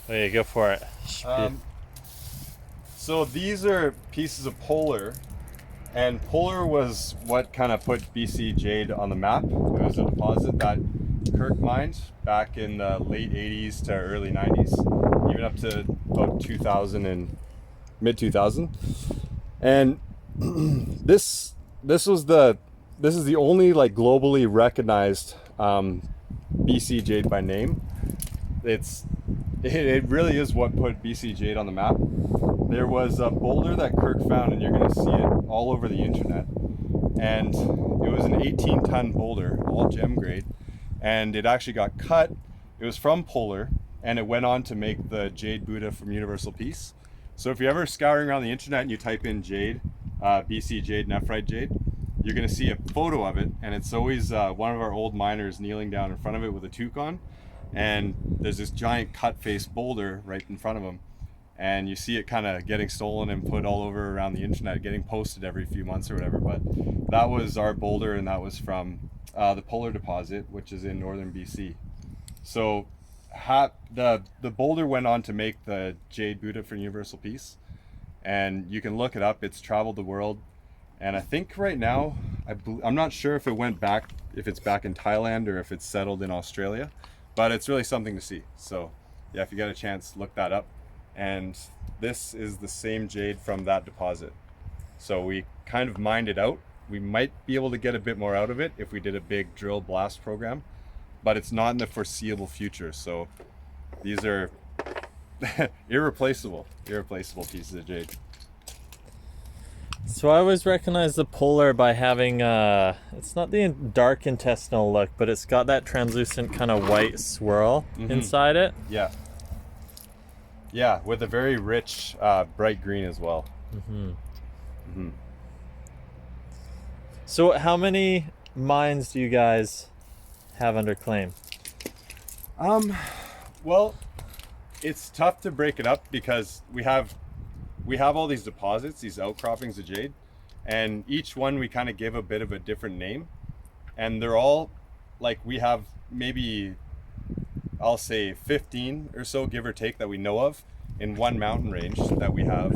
Oh yeah, go for it. So these are pieces of polar, and polar was what kind of put BC Jade on the map. It was a deposit that Kirk mined back in the late 80s to early 90s, even up to about 2000 and mid 2000. And this was this is the only like globally recognized BC Jade by name. It really is what put BC Jade on the map. There was a boulder that Kirk found, and you're going to see it all over the internet. And it was an 18-ton boulder, all gem grade, and it actually got cut. It was from polar, and it went on to make the Jade Buddha from Universal Peace. So if you're ever scouring around the internet and you type in Jade, BC Jade, Nephrite Jade, you're going to see a photo of it, and it's always one of our old miners kneeling down in front of it with a toque on, and there's this giant cut-face boulder right in front of him, and you see it kind of getting stolen and put all over around the internet, getting posted every few months or whatever. But that was our boulder, and that was from the Polar deposit, which is in northern BC. So the boulder went on to make the Jade Buddha for Universal Peace, and you can look it up. It's traveled the world, and I think right now I'm not sure if it went back, if it's back in Thailand or if it's settled in Australia, but it's really something to see. So yeah, if you get a chance, look that up. And this is the same jade from that deposit. So we kind of mined it out. We might be able to get a bit more out of it if we did a big drill blast program, but it's not in the foreseeable future. So these are irreplaceable pieces of jade. So I always recognize the polar by having it's not the dark intestinal look, but it's got that translucent kind of white swirl inside it. Yeah, with a very rich bright green as well. So how many mines do you guys have under claim? Well, it's tough to break it up because we have all these deposits, these outcroppings of jade, and each one we kind of give a bit of a different name, and they're all like, we have maybe, I'll say 15 or so, give or take, that we know of in one mountain range that we have.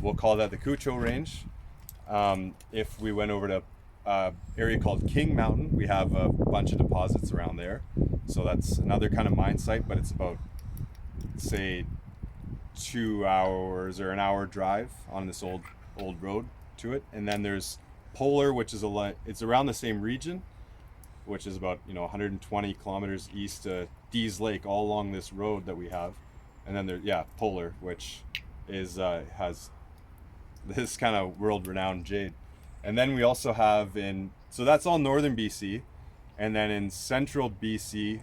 We'll call that the Kucho range. If we went over to area called King Mountain, we have a bunch of deposits around there. So that's another kind of mine site, but it's about, say, 2 hours or an hour drive on this old road to it. And then there's Polar, which is it's around the same region, which is about 120 kilometers east to Dease Lake, all along this road that we have. And then there, Polar, which is has this kind of world-renowned jade. And then we also have so that's all northern BC, and then in central BC,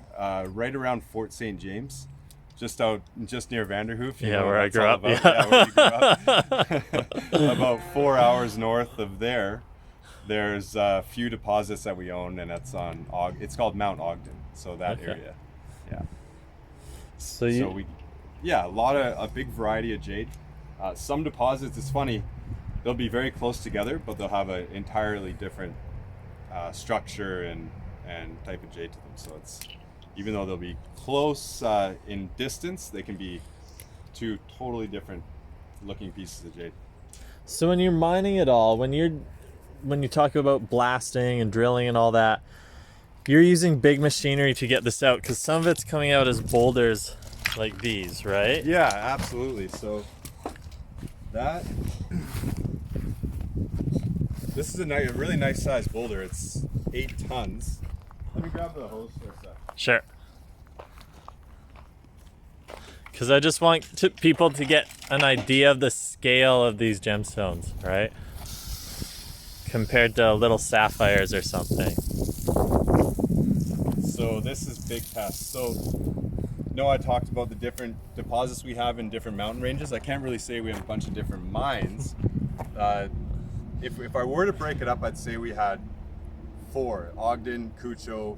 right around Fort St. James, just near Vanderhoof. Where I grew up. Where you grew up. About 4 hours north of there, there's a few deposits that we own, and it's it's called Mount Ogden. So that area, yeah. So a big variety of jade. Some deposits, it's funny, they'll be very close together, but they'll have an entirely different structure and type of jade to them. So it's, even though they'll be close in distance, they can be two totally different looking pieces of jade. So when you're mining it all, when you talk about blasting and drilling and all that, you're using big machinery to get this out, because some of it's coming out as boulders like these, right? Yeah, absolutely. So this is a really nice sized boulder. It's 8 tons. Let me grab the hose for a sec. Sure. Because I just want people to get an idea of the scale of these gemstones, right? Compared to little sapphires or something. So this is big test. So I talked about the different deposits we have in different mountain ranges. I can't really say we have a bunch of different mines. If I were to break it up, I'd say we had 4: Ogden, Kucho,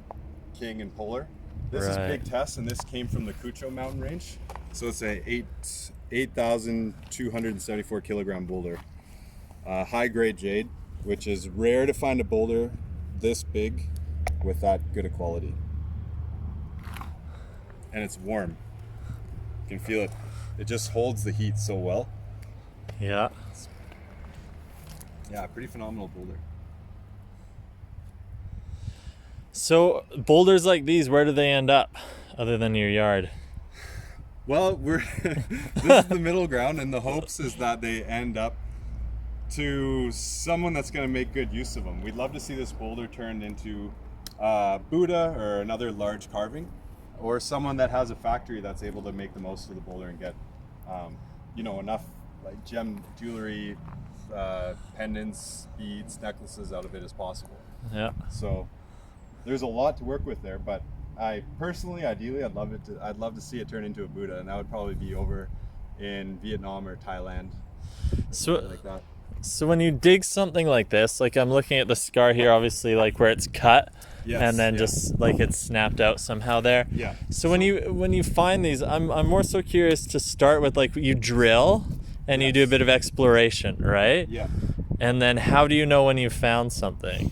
King, and Polar. This is big test, and this came from the Kucho mountain range. So it's a 8,274 kilogram boulder. High grade jade, which is rare to find a boulder this big with that good a quality. And it's warm. You can feel it. It just holds the heat so well. Yeah. Yeah, pretty phenomenal boulder. So boulders like these, where do they end up other than your yard? Well, we're this is the middle ground, and the hopes is that they end up to someone that's going to make good use of them. We'd love to see this boulder turned into Buddha or another large carving, or someone that has a factory that's able to make the most of the boulder and get enough like gem jewelry, pendants, beads, necklaces out of it as possible. Yeah. So there's a lot to work with there, but I personally, ideally, I'd love to see it turn into a Buddha, and that would probably be over in Vietnam or Thailand, something like that. So when you dig something like this, like I'm looking at the scar here, obviously, like where it's cut, Yes, and then yeah. just like it's snapped out somehow there. Yeah. So when you find these, I'm more so curious to start with, like, you drill and you do a bit of exploration, right? Yeah. And then how do you know when you've found something?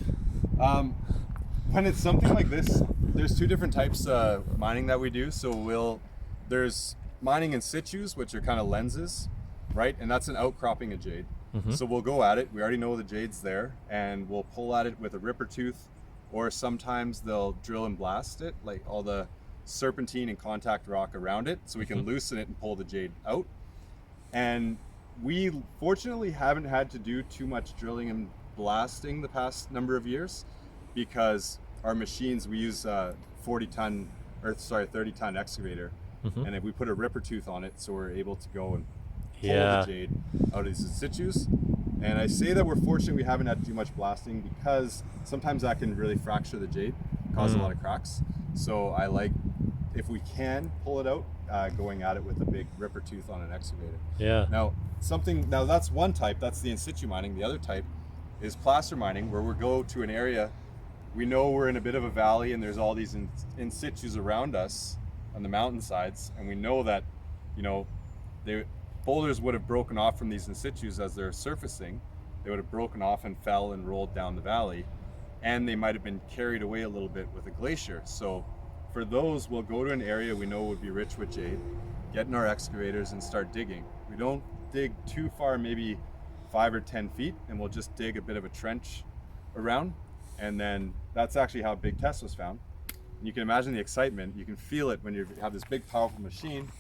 When it's something like this, there's two different types of mining that we do. So there's mining in situs, which are kind of lenses, right? And that's an outcropping of jade. Mm-hmm. So we'll go at it. We already know the jade's there, and we'll pull at it with a ripper tooth, or sometimes they'll drill and blast it, like all the serpentine and contact rock around it, so we can loosen it and pull the jade out. And we fortunately haven't had to do too much drilling and blasting the past number of years, because our machines, we use 30-ton excavator, and if we put a ripper tooth on it, so we're able to go and pull the jade out of these in situs. And I say that we're fortunate we haven't had to do much blasting, because sometimes that can really fracture the jade, cause a lot of cracks. So I like, if we can pull it out, going at it with a big ripper tooth on an excavator. Yeah. Now that's one type, that's the in situ mining. The other type is plaster mining, where we go to an area, we know we're in a bit of a valley and there's all these in situs around us on the mountainsides, and we know that, boulders would have broken off from these in situs as they're surfacing. They would have broken off and fell and rolled down the valley, and they might have been carried away a little bit with a glacier. So for those, we'll go to an area we know would be rich with jade, get in our excavators and start digging. We don't dig too far, maybe 5 or 10 feet, and we'll just dig a bit of a trench around. And then that's actually how Big Tess was found. And you can imagine the excitement. You can feel it when you have this big, powerful machine,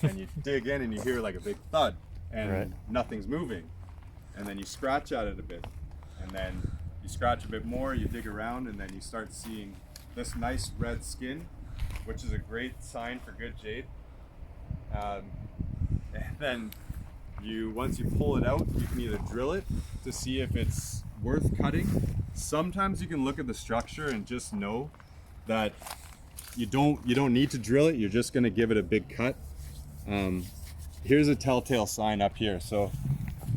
and you dig in and you hear like a big thud, and nothing's moving. And then you scratch at it a bit, and then you scratch a bit more, you dig around, and then you start seeing this nice red skin, which is a great sign for good jade. And then once you pull it out, you can either drill it to see if it's worth cutting. Sometimes you can look at the structure and just know that you don't need to drill it. You're just going to give it a big cut. Here's a telltale sign up here. So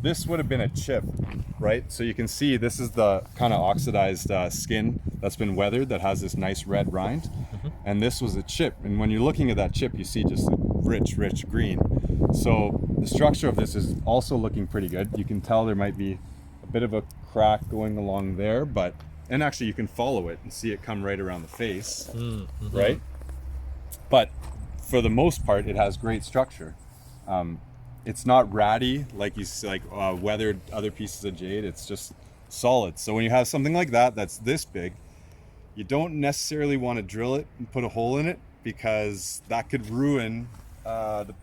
this would have been a chip, right? So you can see this is the kind of oxidized skin that's been weathered, that has this nice red rind. And this was a chip. And when you're looking at that chip, you see just a rich green. So the structure of this is also looking pretty good. You can tell there might be a bit of a crack going along there, and actually you can follow it and see it come right around the face, right? But for the most part, it has great structure. It's not ratty like weathered other pieces of jade. It's just solid. So when you have something like that that's this big, you don't necessarily want to drill it and put a hole in it, because that could ruin the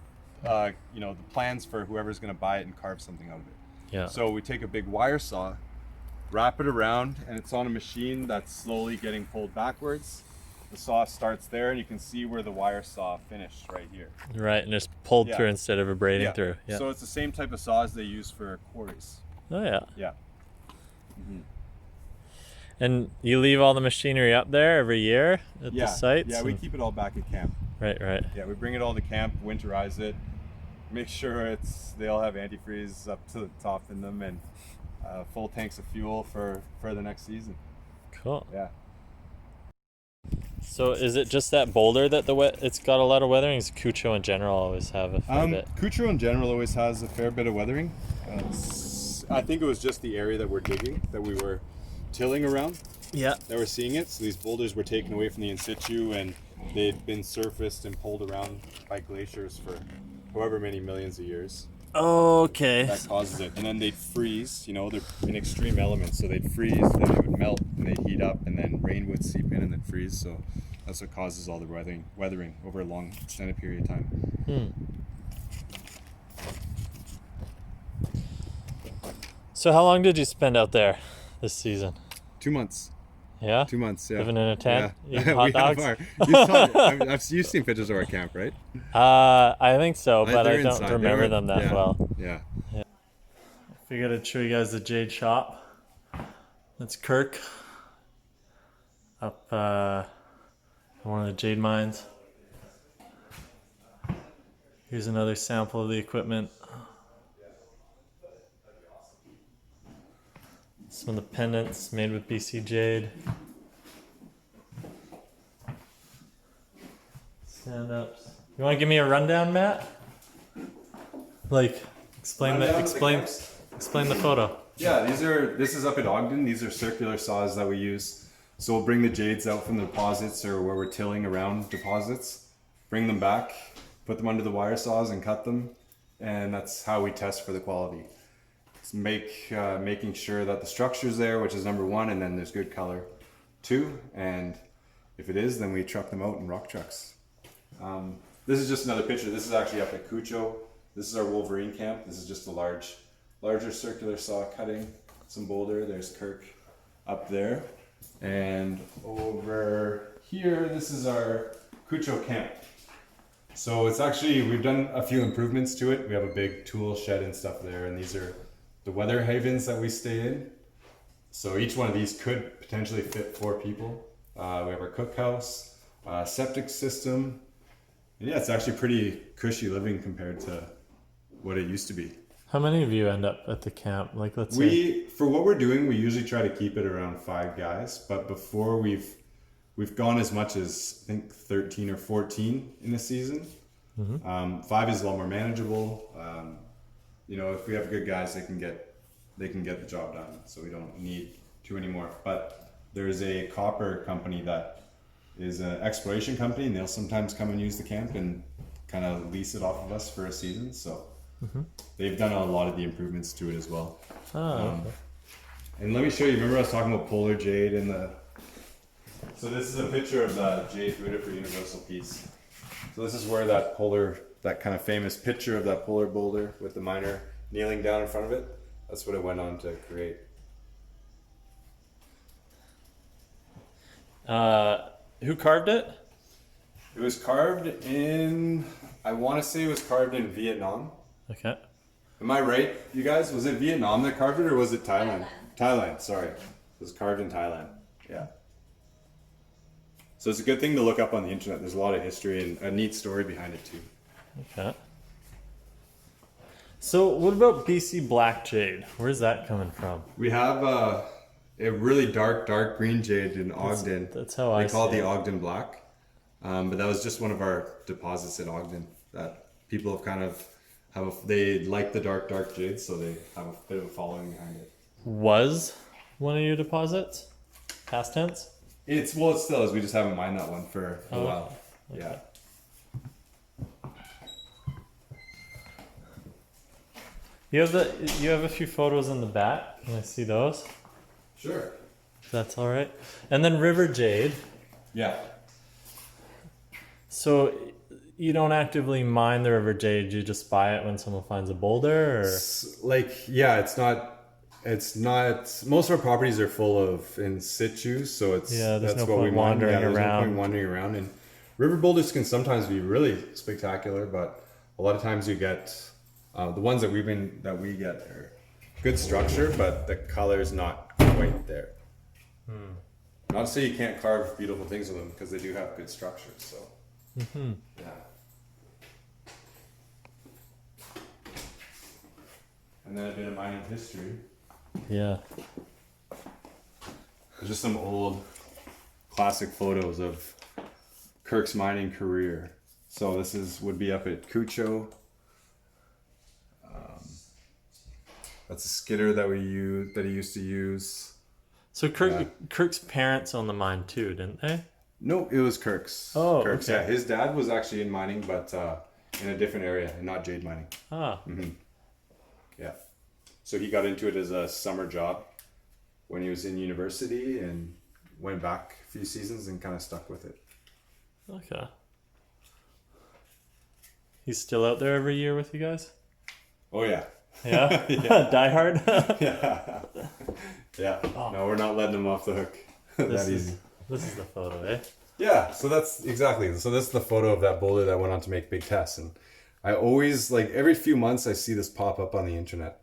plans for whoever's going to buy it and carve something out of it. Yeah. So we take a big wire saw, wrap it around, and it's on a machine that's slowly getting pulled backwards. The saw starts there, and you can see where the wire saw finished right here. Right, and it's pulled through instead of abrading through. Yeah. So it's the same type of saws they use for quarries. Oh yeah. Yeah. And you leave all the machinery up there every year at the sites? Yeah, we keep it all back at camp. Right. Yeah, we bring it all to camp, winterize it, make sure they all have antifreeze up to the top in them, and full tanks of fuel for the next season. Cool. Yeah. So is it just that boulder that it's got a lot of weathering? Is Kucho in general always have a fair bit? Kucho in general always has a fair bit of weathering. I think it was just the area that we're digging, that we were tilling around, Yeah. that we're seeing it. So these boulders were taken away from the in situ, and they'd been surfaced and pulled around by glaciers for however many millions of years. Okay. That causes it. And then they'd freeze, you know, they're in extreme elements. So they'd freeze, then they would melt, and they'd heat up, and then rain would seep in and then freeze. So that's what causes all the weathering over a long, extended period of time. So how long did you spend out there this season? 2 months. Yeah? 2 months, yeah. Living in a tent? Yeah. Eating hot We dogs? have you saw it. You've seen pictures of our camp, right? I think so, but They're I don't inside. remember them that yeah. well. Yeah. Figured I'd show you guys the Jade shop. That's Kirk up one of the Jade mines. Here's another sample of the equipment. Some of the pendants made with BC Jade. Stand ups. You want to give me a rundown, Matt? Like, explain the photo. Yeah, this is up at Ogden. These are circular saws that we use. So we'll bring the jades out from the deposits or where we're tilling around deposits, bring them back, put them under the wire saws and cut them. And that's how we test for the quality. It's making sure that the structure's there, which is number one, and then there's good color, 2. And if it is, then we truck them out in rock trucks. This is just another picture. This is actually up at Kucho. This is our Wolverine camp. This is just a larger circular saw cutting some boulder. There's Kirk up there. And over here, this is our Kucho camp. So it's actually, we've done a few improvements to it. We have a big tool shed and stuff there, and these are the weather havens that we stay in. So each one of these could potentially fit 4 people. We have our cookhouse, septic system. And yeah, it's actually pretty cushy living compared to what it used to be. How many of you end up at the camp? Like, let's say. For what we're doing, we usually try to keep it around 5 guys. But before we've gone as much as, I think, 13 or 14 in a season. Mm-hmm. 5 is a lot more manageable. You know, if we have good guys, they can get the job done. So we don't need too many more. But there's a copper company that is an exploration company, and they'll sometimes come and use the camp and kind of lease it off of us for a season. So they've done a lot of the improvements to it as well. Okay. And let me show you. Remember I was talking about polar jade and the. So this is a picture of the Jade rooted for universal peace. So this is where that kind of famous picture of that polar boulder with the miner kneeling down in front of it. That's what it went on to create. Who carved it? It was carved in, I want to say it was carved in Vietnam. Okay. Am I right, you guys? Was it Vietnam that carved it, or was it Thailand? Thailand, sorry. It was carved in Thailand. Yeah. So it's a good thing to look up on the internet. There's a lot of history and a neat story behind it too. Okay. So what about BC Black Jade? Where's that coming from? We have a really dark green jade in Ogden. That's how I They call it see the it. Ogden Black. But that was just one of our deposits in Ogden that people have kind of they like the dark jades, so they have a bit of a following behind it. Was one of your deposits? Past tense? It still is. We just haven't mined that one for a while. Okay. Yeah. You have a few photos in the back. Can I see those? Sure. That's all right. And then River Jade. Yeah. So you don't actively mine the River Jade. You just buy it when someone finds a boulder, or It's not. Most of our properties are full of in situ, so there's that's no what we point mine. wandering There's no around. point wandering around. And river boulders can sometimes be really spectacular, but a lot of times you get the ones that we get are good structure, but the color's not quite there. Not to say you can't carve beautiful things with them, because they do have good structure. So yeah. And then a bit of mining history. Yeah. There's just some old classic photos of Kirk's mining career. So this would be up at Kucho. That's a skidder that he used to use. So Kirk's parents owned the mine too, didn't they? No, it was Kirk's. Oh, Kirk's, okay. yeah. His dad was actually in mining, but in a different area, and not jade mining. Ah. Yeah. So he got into it as a summer job when he was in university, and went back a few seasons and kind of stuck with it. Okay. He's still out there every year with you guys? Oh yeah. Yeah? Yeah. Die hard? Yeah. Yeah. Oh. No, we're not letting him off the hook that easy. This is the photo, eh? Yeah, so that's exactly. So this is the photo of that boulder that went on to make big tests, and I always, like, every few months I see this pop up on the internet.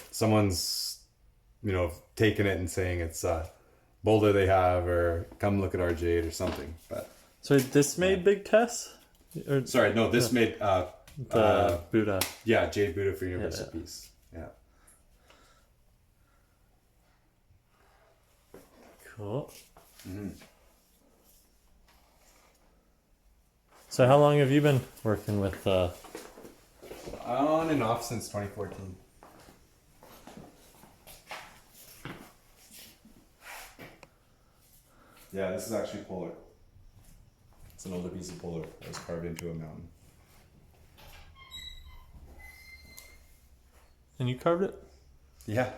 Someone's, taking it and saying it's a boulder they have, or come look at our jade or something. But So this made big tests? Or sorry, no, this made the Buddha. yeah, jade Buddha for universal peace. Yeah. Cool. So how long have you been working with On and off since 2014. Yeah, this is actually polar. It's an older piece of polar that was carved into a mountain. and you carved it? Yeah.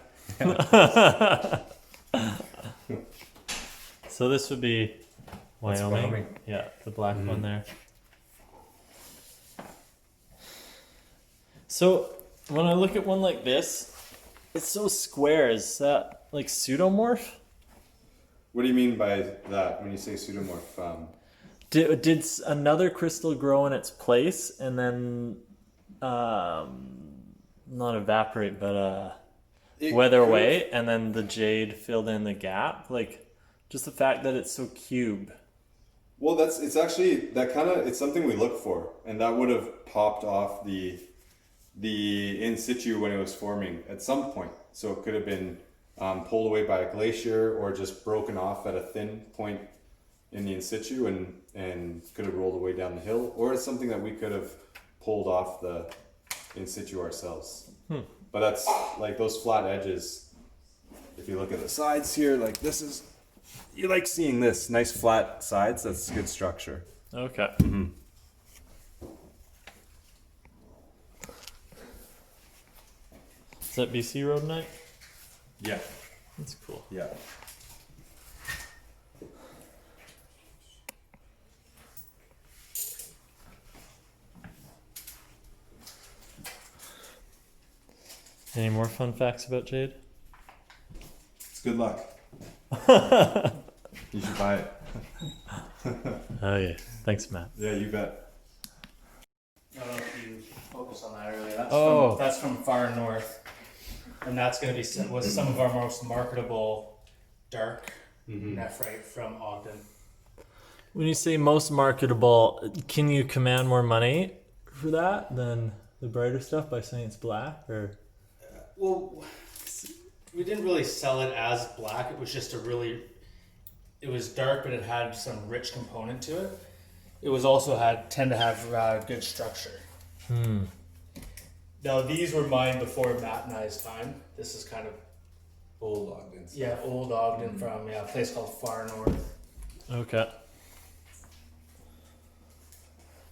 So this would be Wyoming. Wyoming. Yeah, the black one there. So when I look at one like this, it's so square. Is that like pseudomorph? What do you mean by that when you say pseudomorph? Did another crystal grow in its place and then not evaporate, but weather away, and then the jade filled in the gap? Like, just the fact that it's so cube. Well, it's actually it's something we look for, and that would have popped off the in situ when it was forming at some point. So it could have been pulled away by a glacier, or just broken off at a thin point in the in situ, and could have rolled away down the hill, or it's something that we could have pulled off the in situ ourselves. But that's like those flat edges. If you look at the sides here, like this is, you like seeing this nice flat sides. That's good structure. Okay. Is that BC rhodonite? Yeah. That's cool. Yeah. Any more fun facts about jade? It's good luck. You should buy it. Oh yeah. Thanks, Matt. Yeah, you bet. I don't know if you focused on that earlier. That's from far north, and that's going to be was some of our most marketable dark nephrite from Ogden. When you say most marketable, can you command more money for that than the brighter stuff by saying it's black? Or Well, we didn't really sell it as black. It was just it was dark, but it had some rich component to it. It was also tend to have good structure. Now these were mined before Matt and I's time. This is kind of Old Ogden. yeah, old Ogden from a place called Far North. okay.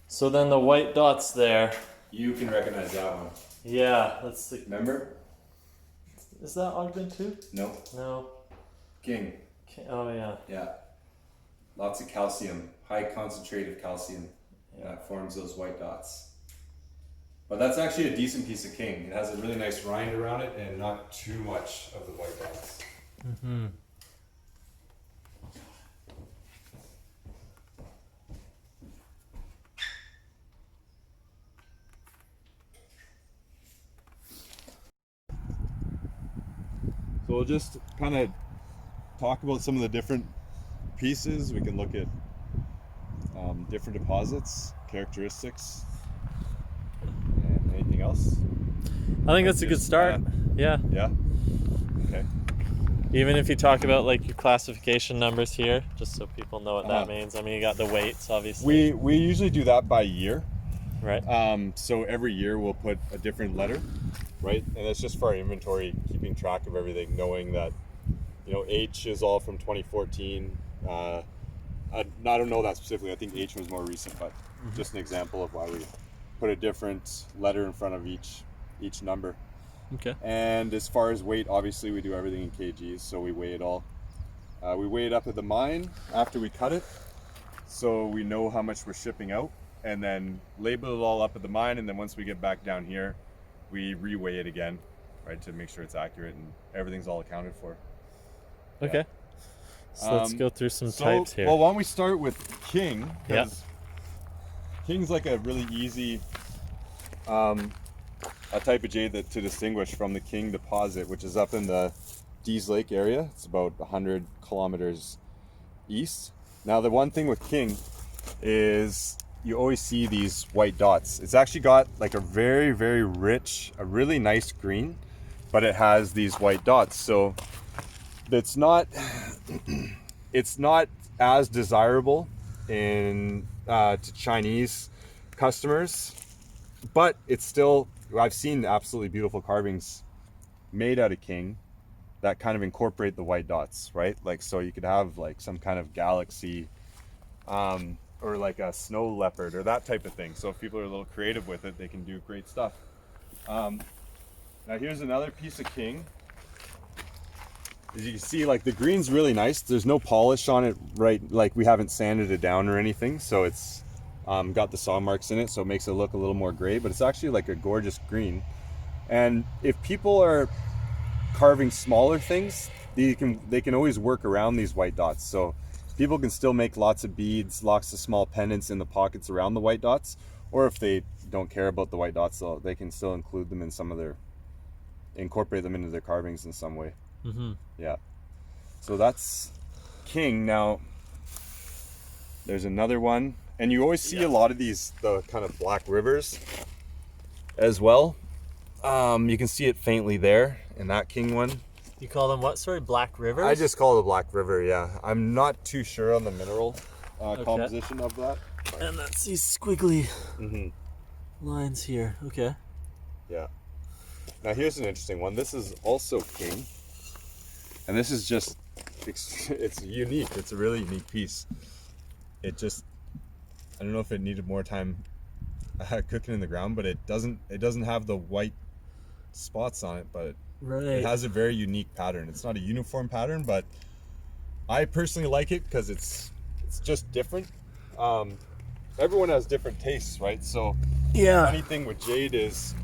So then the white dots there. You can recognize that one. Yeah, that's the. Remember? Is that Ogden too? No. No. King. Oh yeah. Yeah. Lots of calcium. High concentrate of calcium. That forms those white dots. But that's actually a decent piece of king. It has a really nice rind around it and not too much of the white dots. So we'll just kind of talk about some of the different pieces. We can look at different deposits, characteristics, and anything else. I think that's a good start. Yeah. Yeah. Okay. Even if you talk about like your classification numbers here, just so people know what that means. I mean, you got the weights, obviously. We usually do that by year. Right. So every year we'll put a different letter, right? And that's just for our inventory, keeping track of everything, knowing that, H is all from 2014. I don't know that specifically. I think H was more recent, but just an example of why we put a different letter in front of each number. Okay. And as far as weight, obviously we do everything in kgs, so we weigh it all. We weigh it up at the mine after we cut it, so we know how much we're shipping out, and then label it all up at the mine, and then once we get back down here, we re-weigh it again, right, to make sure it's accurate and everything's all accounted for. Okay. Yeah. So let's go through some types here. Well, why don't we start with King? Yeah. King's like a really easy a type of jade to distinguish from the King deposit, which is up in the Dease Lake area. It's about 100 kilometers east. Now, the one thing with King is you always see these white dots. It's actually got like a very, very rich, a really nice green, but it has these white dots. So it's not as desirable to Chinese customers, but it's still, I've seen absolutely beautiful carvings made out of King that kind of incorporate the white dots, right? Like, so you could have like some kind of galaxy or like a snow leopard or that type of thing. So if people are a little creative with it, they can do great stuff. Now here's another piece of King. As you can see, like the green's really nice. There's no polish on it, right? Like we haven't sanded it down or anything. So it's got the saw marks in it, so it makes it look a little more gray, but it's actually like a gorgeous green. And if people are carving smaller things, they can always work around these white dots. So people can still make lots of beads, lots of small pendants in the pockets around the white dots, or if they don't care about the white dots, they can still include them in incorporate them into their carvings in some way. Yeah. So that's King. Now there's another one, and you always see a lot of these, the kind of black rivers as well. You can see it faintly there in that King one. You call them what? Sorry, black rivers? I just call it a black river, yeah. I'm not too sure on the mineral composition of that. And that's these squiggly lines here. Okay. Yeah. Now here's an interesting one. This is also King. And this is just, it's unique. It's a really unique piece. It just, I don't know if it needed more time cooking in the ground, but it doesn't have the white spots on it, but it has a very unique pattern. It's not a uniform pattern, but I personally like it because it's just different. Everyone has different tastes, right? So yeah, funny thing with jade is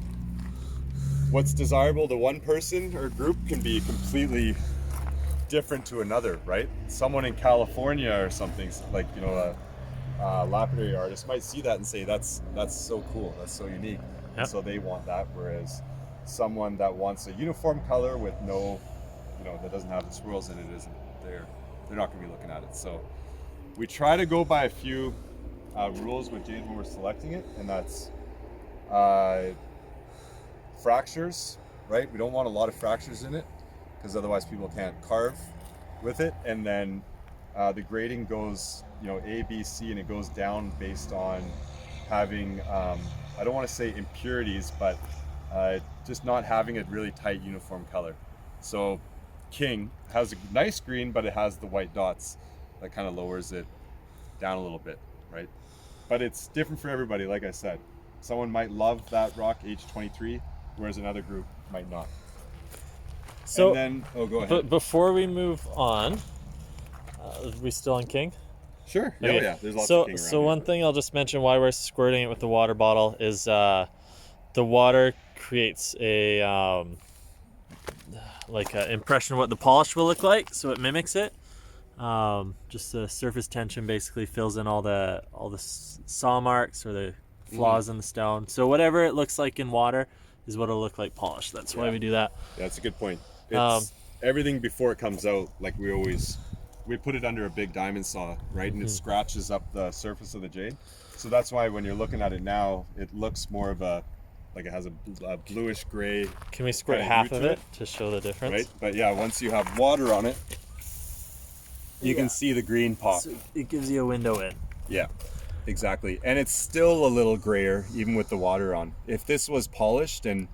what's desirable to one person or group can be completely different to another, right? Someone in California or something, like, you know, a lapidary artist might see that and say that's so cool, that's so unique. Yep. So they want that, whereas someone that wants a uniform color with no, you know, that doesn't have the swirls in it, they're not going to be looking at it. So we try to go by a few rules with jade when we're selecting it, and that's fractures, right? We don't want a lot of fractures in it because otherwise people can't carve with it. And then the grading goes, you know, A, B, C, and it goes down based on having, I don't want to say impurities, but just not having a really tight uniform color. So King has a nice green, but it has the white dots that kind of lowers it down a little bit, right? But it's different for everybody, like I said. Someone might love that rock H23, whereas another group might not. So, and then, go ahead. But before we move on, are we still on King? Sure. Okay. Yeah, there's lots of King around So here. one thing I'll just mention why we're squirting it with the water bottle is the water creates a like an impression of what the polish will look like, so it mimics it. Just the surface tension basically fills in all the saw marks or the flaws in the stone. So whatever it looks like in water is what it'll look like polished. That's why we do that. Yeah, that's a good point. It's everything before it comes out, like we put it under a big diamond saw, right? And it scratches up the surface of the jade. So that's why when you're looking at it now, it looks more of a, like it has a bluish gray. Can we squirt half of it to show the difference? Right, but yeah, once you have water on it, you can see the green pop. So it gives you a window in. Yeah, exactly. And it's still a little grayer even with the water on. If this was polished, and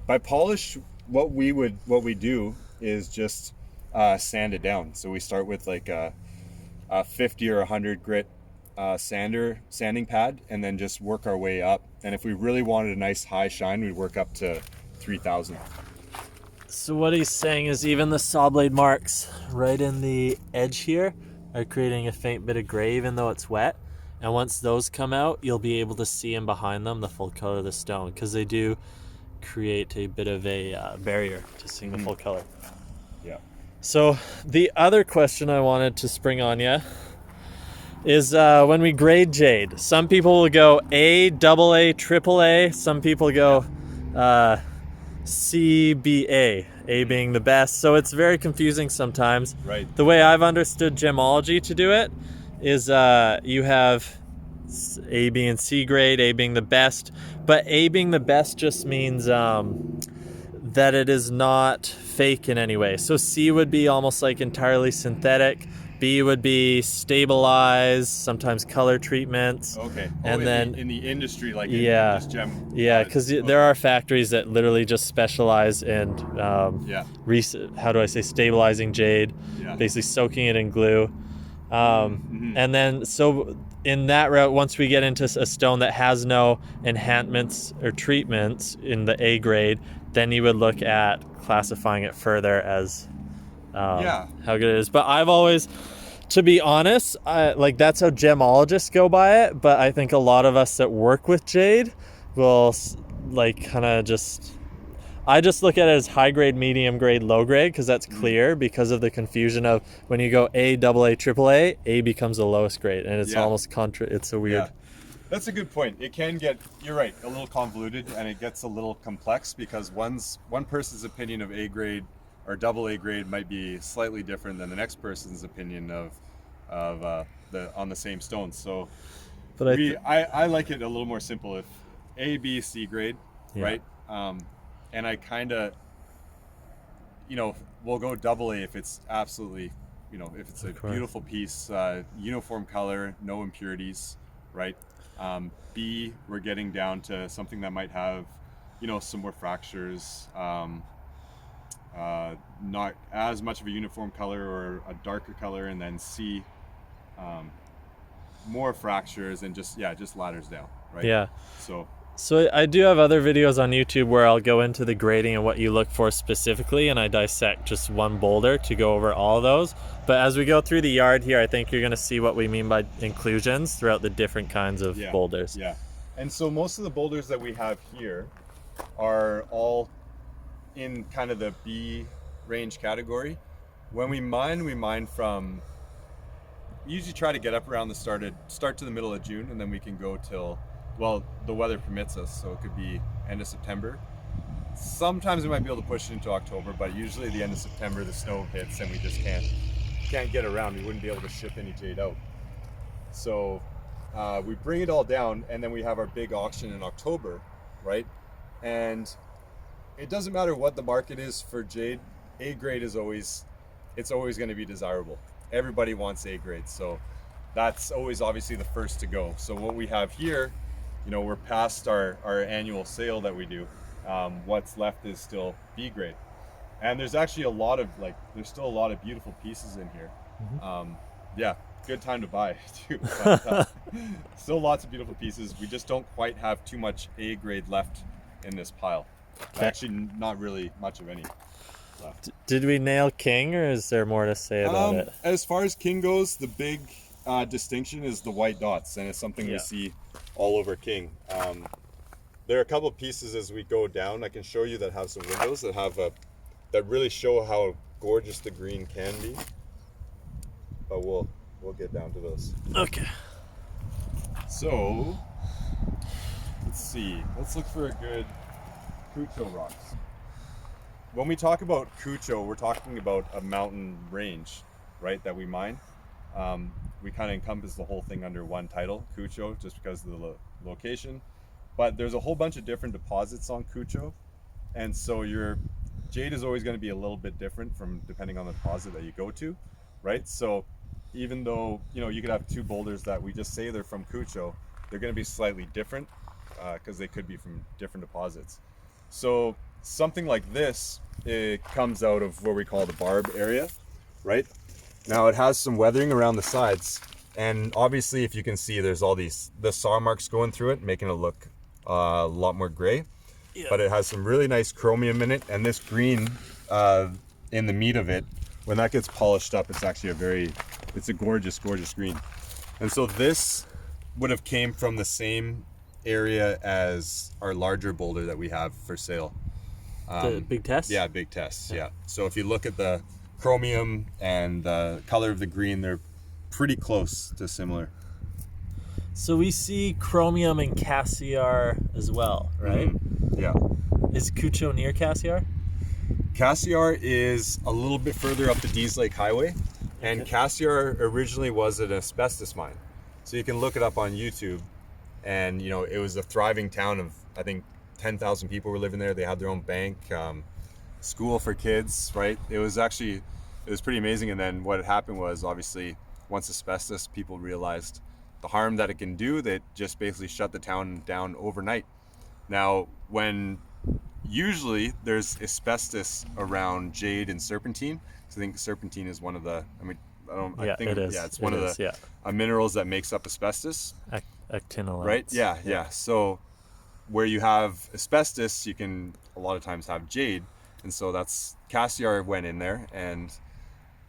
by polish, what we do is just sand it down. So we start with like a 50 or 100 grit sanding pad, and then just work our way up. And if we really wanted a nice high shine, we'd work up to 3,000. So what he's saying is even the saw blade marks right in the edge here are creating a faint bit of gray even though it's wet. And once those come out, you'll be able to see in behind them the full color of the stone, because they do create a bit of a barrier to seeing the full color. Yeah. So the other question I wanted to spring on you is when we grade jade, some people will go A, double A, triple A. Some people go CBA, A being the best. So it's very confusing sometimes. Right. The way I've understood gemology to do it is you have A, B, and C grade, A being the best. But A being the best just means that it is not fake in any way. So C would be almost like entirely synthetic. B would be stabilized, sometimes color treatments. Okay. And then in the industry, like yeah, in just gem. yeah, because there are factories that literally just specialize in how do I say, stabilizing jade, basically soaking it in glue. And then so in that route, once we get into a stone that has no enhancements or treatments in the A grade, then you would look at classifying it further as how good it is. But I've always, to be honest, that's how gemologists go by it. But I think a lot of us that work with jade will I just look at it as high grade, medium grade, low grade, because that's clear because of the confusion of when you go A, double A, triple A, A becomes the lowest grade, and it's almost it's so weird. Yeah. That's a good point. It can get, you're right, a little convoluted, and it gets a little complex because one person's opinion of A grade or double A grade might be slightly different than the next person's opinion on the same stone. So, But I like it a little more simple. If A, B, C grade, right? And I kind of, we'll go double A if it's absolutely, if it's a beautiful piece, uniform color, no impurities, right? B, we're getting down to something that might have, some more fractures, not as much of a uniform color or a darker color. And then C, more fractures and just ladders down, right? Yeah. So I do have other videos on YouTube where I'll go into the grading and what you look for specifically, and I dissect just one boulder to go over all of those. But as we go through the yard here, I think you're going to see what we mean by inclusions throughout the different kinds of boulders. Yeah. And so most of the boulders that we have here are all in kind of the B range category. When we mine from, we usually try to get up around start to the middle of June, and then we can go till, well, the weather permits us, so it could be end of September. Sometimes we might be able to push it into October, but usually the end of September the snow hits and we just can't get around. We wouldn't be able to ship any jade out. So we bring it all down, and then we have our big auction in October, right? And it doesn't matter what the market is for jade. A grade is always going to be desirable. Everybody wants A grade, so that's always obviously the first to go. So what we have here, we're past our annual sale that we do. What's left is still B grade, and there's actually there's still a lot of beautiful pieces in here. Good time to buy too. But, still lots of beautiful pieces. We just don't quite have too much A grade left in this pile. Actually, not really much of any left. Did we nail King, or is there more to say about it? As far as King goes, the big distinction is the white dots, and it's something we see all over King. There are a couple of pieces as we go down I can show you that have some windows that really show how gorgeous the green can be, but we'll get down to those. Okay. So let's see, let's look for a good Kucho rocks. When we talk about Kucho, we're talking about a mountain range, right, that we mine. We kind of encompass the whole thing under one title, Kucho, just because of the location. But there's a whole bunch of different deposits on Kucho, and so your jade is always going to be a little bit different depending on the deposit that you go to, right? So even though you could have two boulders that we just say they're from Kucho, they're going to be slightly different because they could be from different deposits. So something like this, it comes out of what we call the barb area, right? Now it has some weathering around the sides, and obviously if you can see, there's all the saw marks going through it, making it look a lot more gray. Yeah. But it has some really nice chromium in it, and this green in the meat of it, when that gets polished up, it's actually it's a gorgeous, gorgeous green. And so this would have came from the same area as our larger boulder that we have for sale. The big test? Yeah, big tests. Yeah. So if you look at the chromium and the color of the green, they're pretty close to similar. So we see chromium in Cassiar as well, right? Mm-hmm. Yeah. Is Kucho near Cassiar? Cassiar is a little bit further up the Dease Lake Highway, and Cassiar originally was an asbestos mine. So you can look it up on YouTube, and it was a thriving town of, I think, 10,000 people were living there. They had their own bank, school for kids, right? It was pretty amazing. And then what had happened was, obviously, once asbestos, people realized the harm that it can do, they just basically shut the town down overnight. Now, usually there's asbestos around jade and serpentine. So I think serpentine is one of the, it's one of the minerals that makes up asbestos. Actinolite. Right? Yeah. So where you have asbestos, you can a lot of times have jade. And so that's, Cassiar went in there, and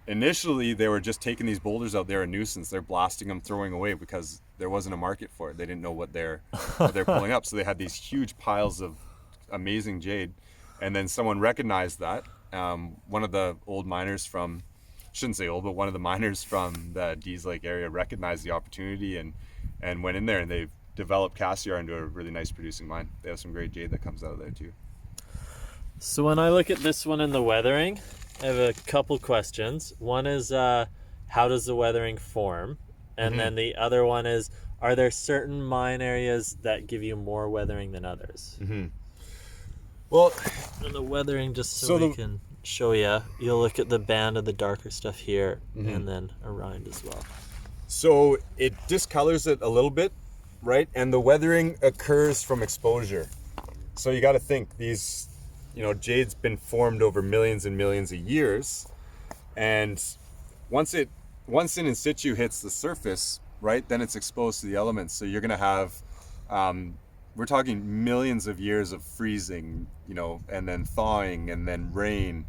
initially they were just taking these boulders out there a nuisance. They're blasting them, throwing away because there wasn't a market for it. They didn't know what they're pulling up. So they had these huge piles of amazing jade. And then someone recognized that. One of the old miners from, shouldn't say old, but one of the miners from the Dease Lake area recognized the opportunity and went in there, and they've developed Cassiar into a really nice producing mine. They have some great jade that comes out of there too. So when I look at this one in the weathering, I have a couple questions. One is how does the weathering form? And then the other one is, are there certain mine areas that give you more weathering than others? Well, and the weathering, just so we can show you, you'll look at the band of the darker stuff here, and then around as well. So it discolors it a little bit, right? And the weathering occurs from exposure. So you got to think, these, jade's been formed over millions and millions of years, and once in situ hits the surface, right, then it's exposed to the elements. So you're going to have, we're talking millions of years of freezing, and then thawing, and then rain,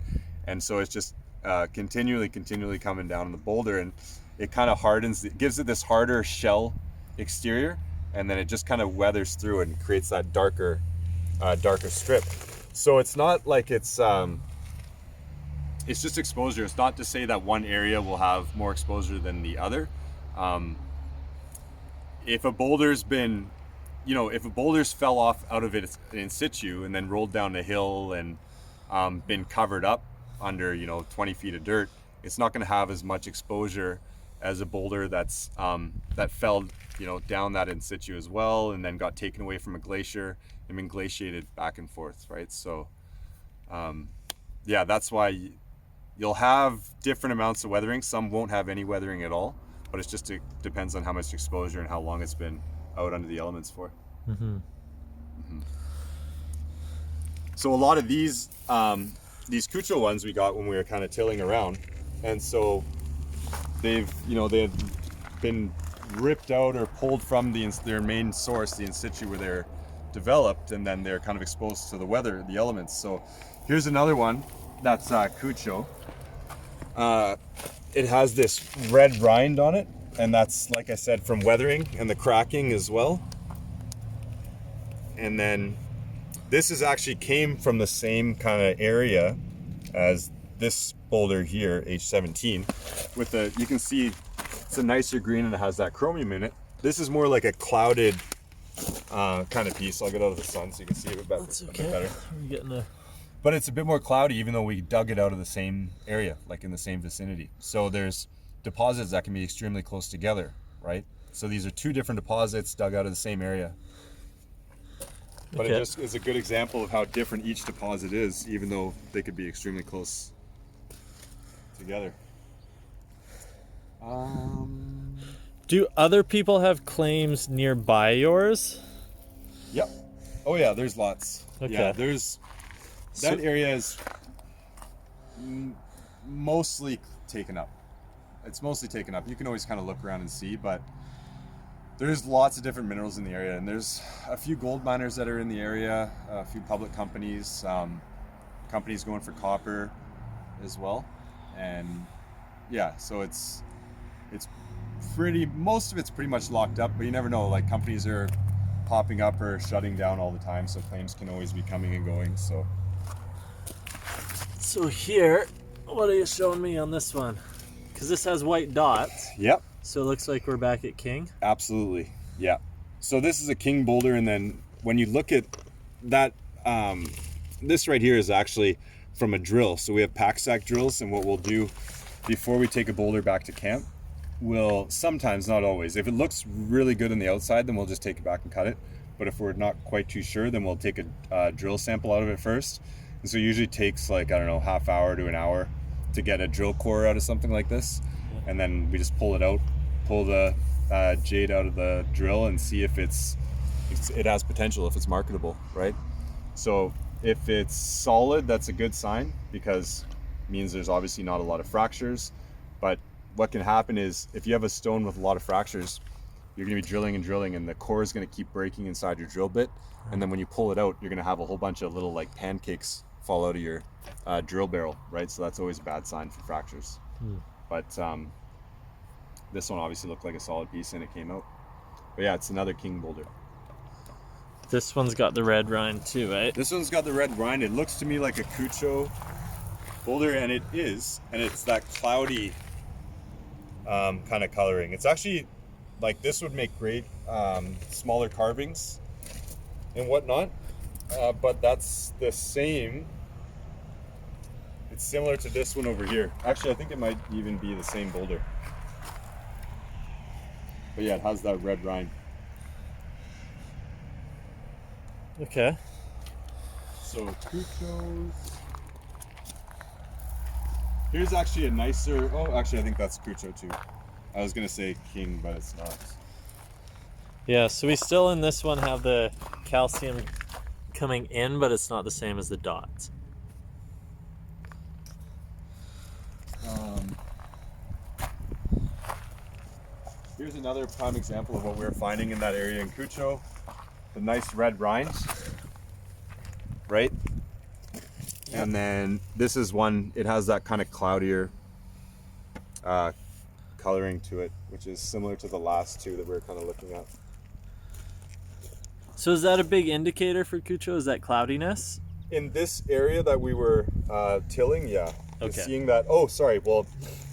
and so it's just continually coming down on the boulder, and it kind of hardens. It gives it this harder shell exterior, and then it just kind of weathers through it and creates that darker strip. So it's not like it's just exposure. It's not to say that one area will have more exposure than the other. If a boulder's been, if a boulder's fell off out of it in situ and then rolled down a hill and been covered up under 20 feet of dirt, it's not going to have as much exposure as a boulder that's that fell down that in situ as well, and then got taken away from a glacier and been glaciated back and forth, right? So that's why you'll have different amounts of weathering. Some won't have any weathering at all, but it depends on how much exposure and how long it's been out under the elements for. So a lot of these Kucho ones we got when we were kind of tilling around, and so they've been ripped out or pulled from their main source, the in situ where they're developed, and then they're kind of exposed to the weather, the elements. So here's another one that's Kucho. It has this red rind on it, and that's, like I said, from weathering and the cracking as well. And then this is actually came from the same kind of area as this boulder here, H17, with you can see it's a nicer green and it has that chromium in it. This is more like a clouded kind of piece. I'll get out of the sun so you can see it a bit better. That's okay. We're getting a... But it's a bit more cloudy, even though we dug it out of the same area, like in the same vicinity. So there's deposits that can be extremely close together, right? So these are two different deposits dug out of the same area. But it just is a good example of how different each deposit is, even though they could be extremely close together. Do other people have claims nearby yours? Yep. Oh yeah, there's lots. Okay. Yeah, that area is mostly taken up. it's mostly taken up. You can always kind of look around and see, but there's lots of different minerals in the area, and there's a few gold miners that are in the area, a few public companies, companies going for copper as well, and yeah, so it's most of it's pretty much locked up, but you never know, like companies are popping up or shutting down all the time, so claims can always be coming and going. So here, what are you showing me on this one? Because this has white dots. Yep. So it looks like we're back at King. Absolutely. Yeah. So this is a King boulder, and then when you look at that, this right here is actually from a drill. So we have pack sack drills, and what we'll do before we take a boulder back to camp, we'll sometimes, not always, if it looks really good on the outside, then we'll just take it back and cut it. But if we're not quite too sure, then we'll take a drill sample out of it first. And so it usually takes like, I don't know, half hour to an hour to get a drill core out of something like this. And then we just pull it out, pull the jade out of the drill and see if it has potential, if it's marketable, right? So if it's solid, that's a good sign, because it means there's obviously not a lot of fractures. But what can happen is if you have a stone with a lot of fractures, you're going to be drilling and drilling, and the core is going to keep breaking inside your drill bit. And then when you pull it out, you're going to have a whole bunch of little like pancakes fall out of your drill barrel, right? So that's always a bad sign for fractures. But this one obviously looked like a solid piece and it came out. But yeah, it's another King boulder. This one's got the red rind too, right? This one's got the red rind. It looks to me like a Kucho boulder, and it is, and it's that cloudy kind of coloring. It's actually like, this would make great smaller carvings and whatnot, but that's the same. It's similar to this one over here. Actually, I think it might even be the same boulder. But yeah, it has that red rind. Okay. So Kuchos. Here's actually a nicer, oh, actually I think that's Kucho too. I was gonna say King, but it's not. Yeah, so we still in this one have the calcium coming in, but it's not the same as the dots. Here's another prime example of what we're finding in that area in Kucho. The nice red rinds, right? And then this is one, it has that kind of cloudier coloring to it, which is similar to the last two that we were kind of looking at. So is that a big indicator for Kucho? Is that cloudiness? In this area that we were tilling, yeah. Okay. Seeing that, oh, sorry, well,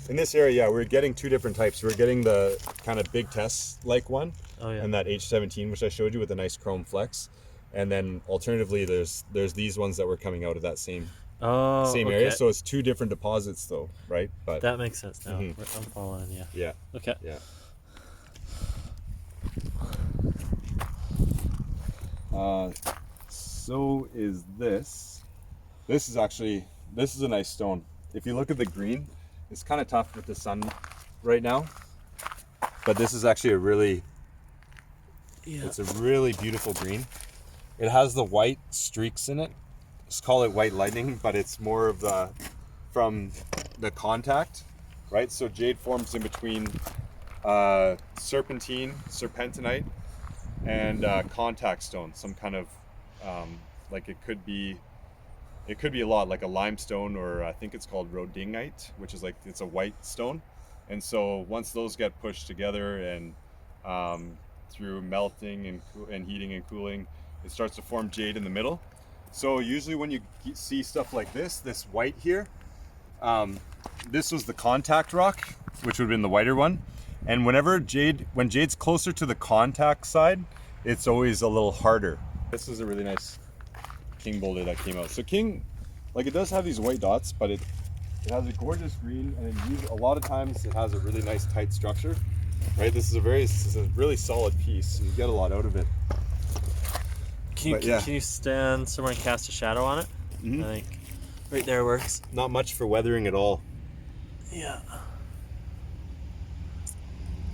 in this area, yeah, we're getting two different types. We're getting the kind of big test like one, Oh yeah. and that H17, which I showed you with a nice chrome flex. And then alternatively, there's these ones that were coming out of that same okay. area. So it's two different deposits though, right? But That makes sense now. Mhm. I'm following, yeah. yeah, Okay. yeah. So is this. This is a nice stone. If you look at the green, it's kind of tough with the sun right now, but this is actually it's a really beautiful green. It has the white streaks in it. Let's call it white lightning, but it's more of from the contact, right? So jade forms in between serpentinite, and contact stone, some kind of like it could be a lot, like a limestone, or I think it's called rhodingite, which is like, it's a white stone. And so once those get pushed together and through melting and heating and cooling, it starts to form jade in the middle. So usually when you see stuff like this white here, this was the contact rock, which would have been the whiter one. And when jade's closer to the contact side, it's always a little harder. This is a really nice King boulder that came out. So King, like, it does have these white dots, but it has a gorgeous green, and a lot of times it has a really nice tight structure, right? This is a really solid piece. You get a lot out of it. Can you stand somewhere and cast a shadow on it? Mhm. I think right there works. Not much for weathering at all. Yeah.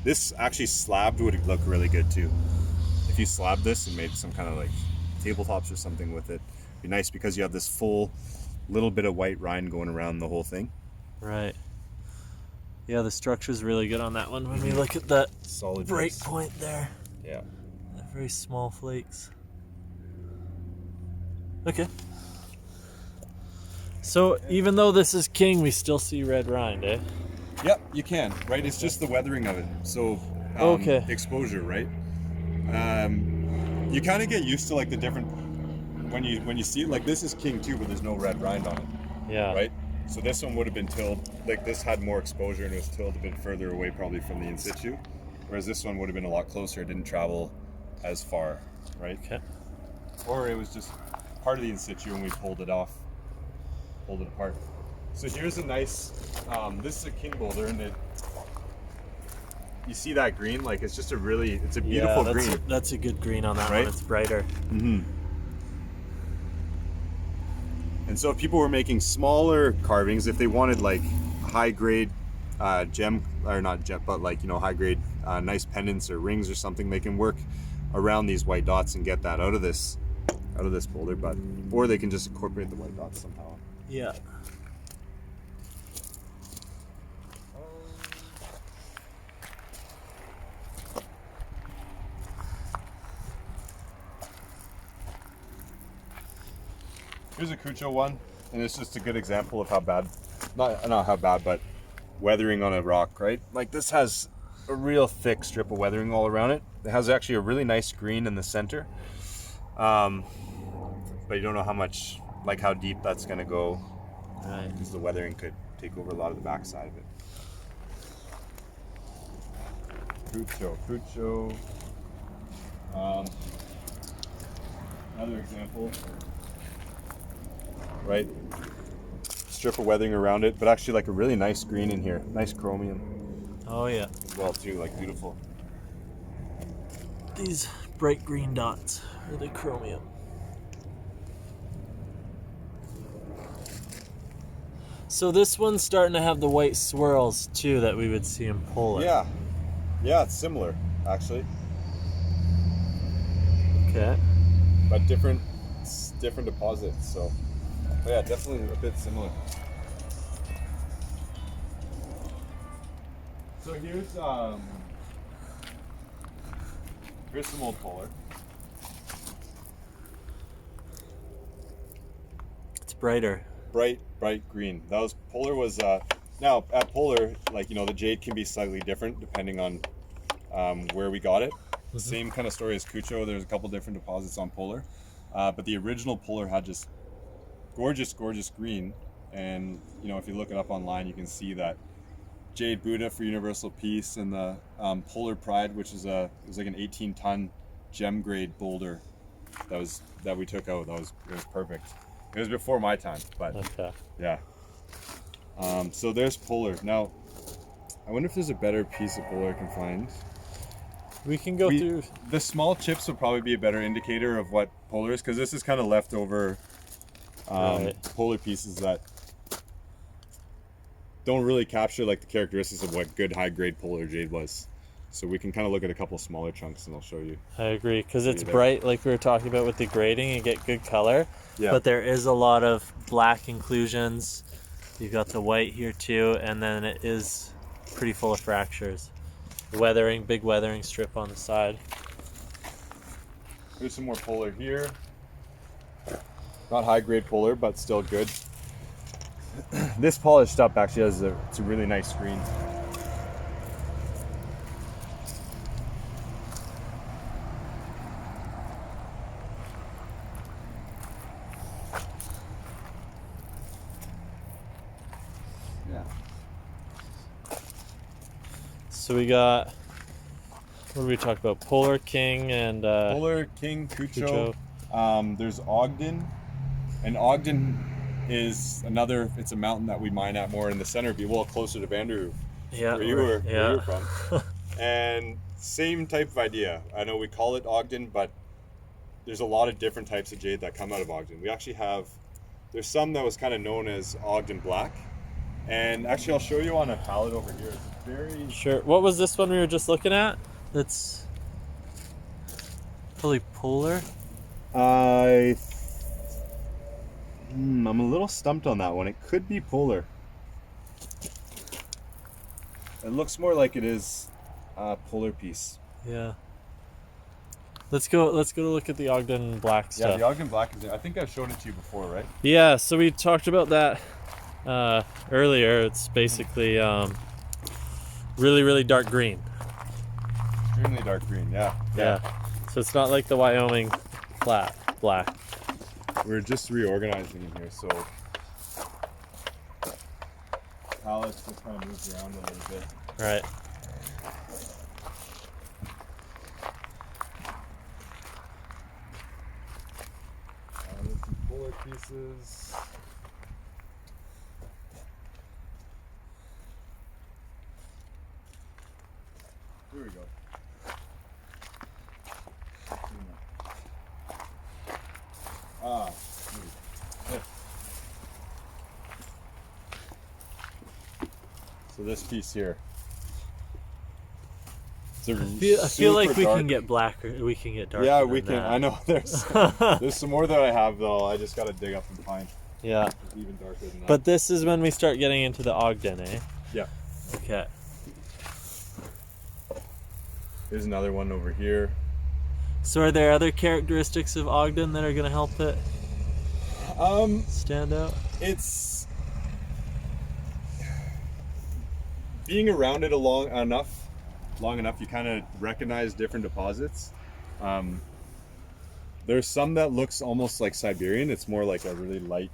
This actually slabbed would look really good too. If you slab this and made some kind of like tabletops or something with it, it'd be nice, because you have this full little bit of white rind going around the whole thing. Right. Yeah, the structure's really good on that one when we look at that Solid break base. point there. Yeah. Very small flakes. Okay. So even though this is king, we still see red rind, eh? Yep, you can, right? It's just the weathering of it. So, Okay. exposure, right? You kind of get used to like the different when you see it. Like this is king too, but there's no red rind on it, Yeah. right? So this one would have been tilled. Like this had more exposure and it was tilled a bit further away, probably from the in situ. Whereas this one would have been a lot closer. It didn't travel as far, right? Okay. Or it was just part of the in situ and we pulled it off, pulled it apart. So here's a nice. This is a king boulder, and you see that green? Like it's just it's a beautiful green. That's a good green on that Right? one. It's brighter. Mm-hmm. And so if people were making smaller carvings, if they wanted like high grade gem, or not gem, but like, you know, high grade nice pendants or rings or something, they can work around these white dots and get that out of this boulder, or they can just incorporate the white dots somehow. Yeah. Here's a Kucho one, and it's just a good example of how bad, not how bad, but weathering on a rock, right? Like this has a real thick strip of weathering all around it. It has actually a really nice green in the center, but you don't know how much, like how deep that's gonna go, Right. because the weathering could take over a lot of the backside of it. Kucho. Another example. Right, strip of weathering around it, but actually like a really nice green in here, nice chromium Oh yeah. as well too, like beautiful. These bright green dots are the chromium. So this one's starting to have the white swirls too that we would see in polar. Yeah, it's similar actually, Okay. but different deposits. So yeah, definitely a bit similar. So here's some old polar. It's brighter. Bright green. That was polar. Was now at polar, like, you know, the jade can be slightly different depending on where we got it. Mm-hmm. Same kind of story as Kucho. There's a couple different deposits on polar, but the original polar had just gorgeous green. And you know, if you look it up online, you can see that Jade Buddha for Universal Peace, and the Polar Pride, which is it was like an 18-ton gem grade boulder that we took out. It was perfect. It was before my time, but Okay. yeah. So there's polar. Now, I wonder if there's a better piece of polar I can find. We can go through. The small chips would probably be a better indicator of what polar is, because this is kind of leftover Right. polar pieces that don't really capture like the characteristics of what good high grade polar jade was. So we can kind of look at a couple smaller chunks and I'll show you. I agree, because it's there. bright, like we were talking about with the grading, you get good color. Yeah. But there is a lot of black inclusions. You've got the white here too, and then it is pretty full of fractures. Weathering, big weathering strip on the side. Here's some more polar here. Not high grade polar, but still good. This polished up actually it's a really nice screen. Yeah. So we got, what did we talk about? Polar King and Polar, King, Kucho. There's Ogden, and Ogden is it's a mountain that we mine at more in the center, closer to Vanderhoof, yeah, where you were from. And same type of idea. I know we call it Ogden, but there's a lot of different types of jade that come out of Ogden. We actually there's some that was kind of known as Ogden Black. And actually I'll show you on a palette over here. It's very... Sure. What was this one we were just looking at? That's fully polar. I'm a little stumped on that one. It could be polar. It looks more like it is a polar piece. Yeah. Let's go to look at the Ogden Black stuff. Yeah, the Ogden Black is. I think I've shown it to you before, right? Yeah, so we talked about that earlier. It's basically really, really dark green. Extremely dark green. Yeah. Yeah. So it's not like the Wyoming flat black. We're just reorganizing in here, so pallets just kind of moves around a little bit. Right. There's some polar pieces. Here we go. Here. So this piece here. I feel like we can get black or we can get dark. Yeah, we can. I know there's some more that I have though. I just gotta dig up and find. Yeah. It's even darker than that. But this is when we start getting into the Ogden, eh? Yeah. Okay. There's another one over here. So are there other characteristics of Ogden that are going to help it stand out? It's being around it long enough, you kind of recognize different deposits. There's some that looks almost like Siberian. It's more like a really light,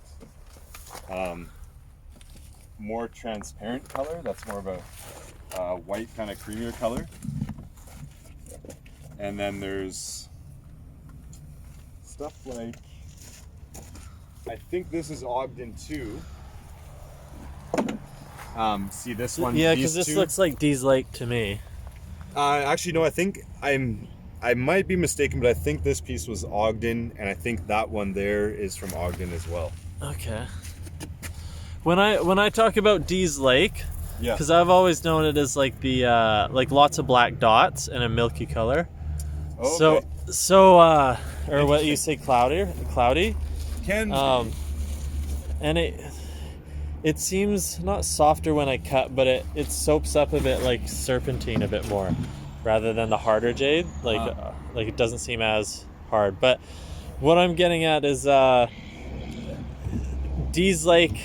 more transparent color. That's more of a white kind of creamier color. And then there's stuff like, I think this is Ogden too. See this one? Yeah, because this looks like Dease Lake to me. Actually, no, I think I might be mistaken, but I think this piece was Ogden, and I think that one there is from Ogden as well. Okay. When I talk about Dease Lake, Yeah. because I've always known it as like the like lots of black dots and a milky color. Oh, okay. So or what you say, cloudy. Can And it seems not softer when I cut, but it soaps up a bit like serpentine a bit more, rather than the harder jade. Like it doesn't seem as hard. But what I'm getting at is Dease Lake.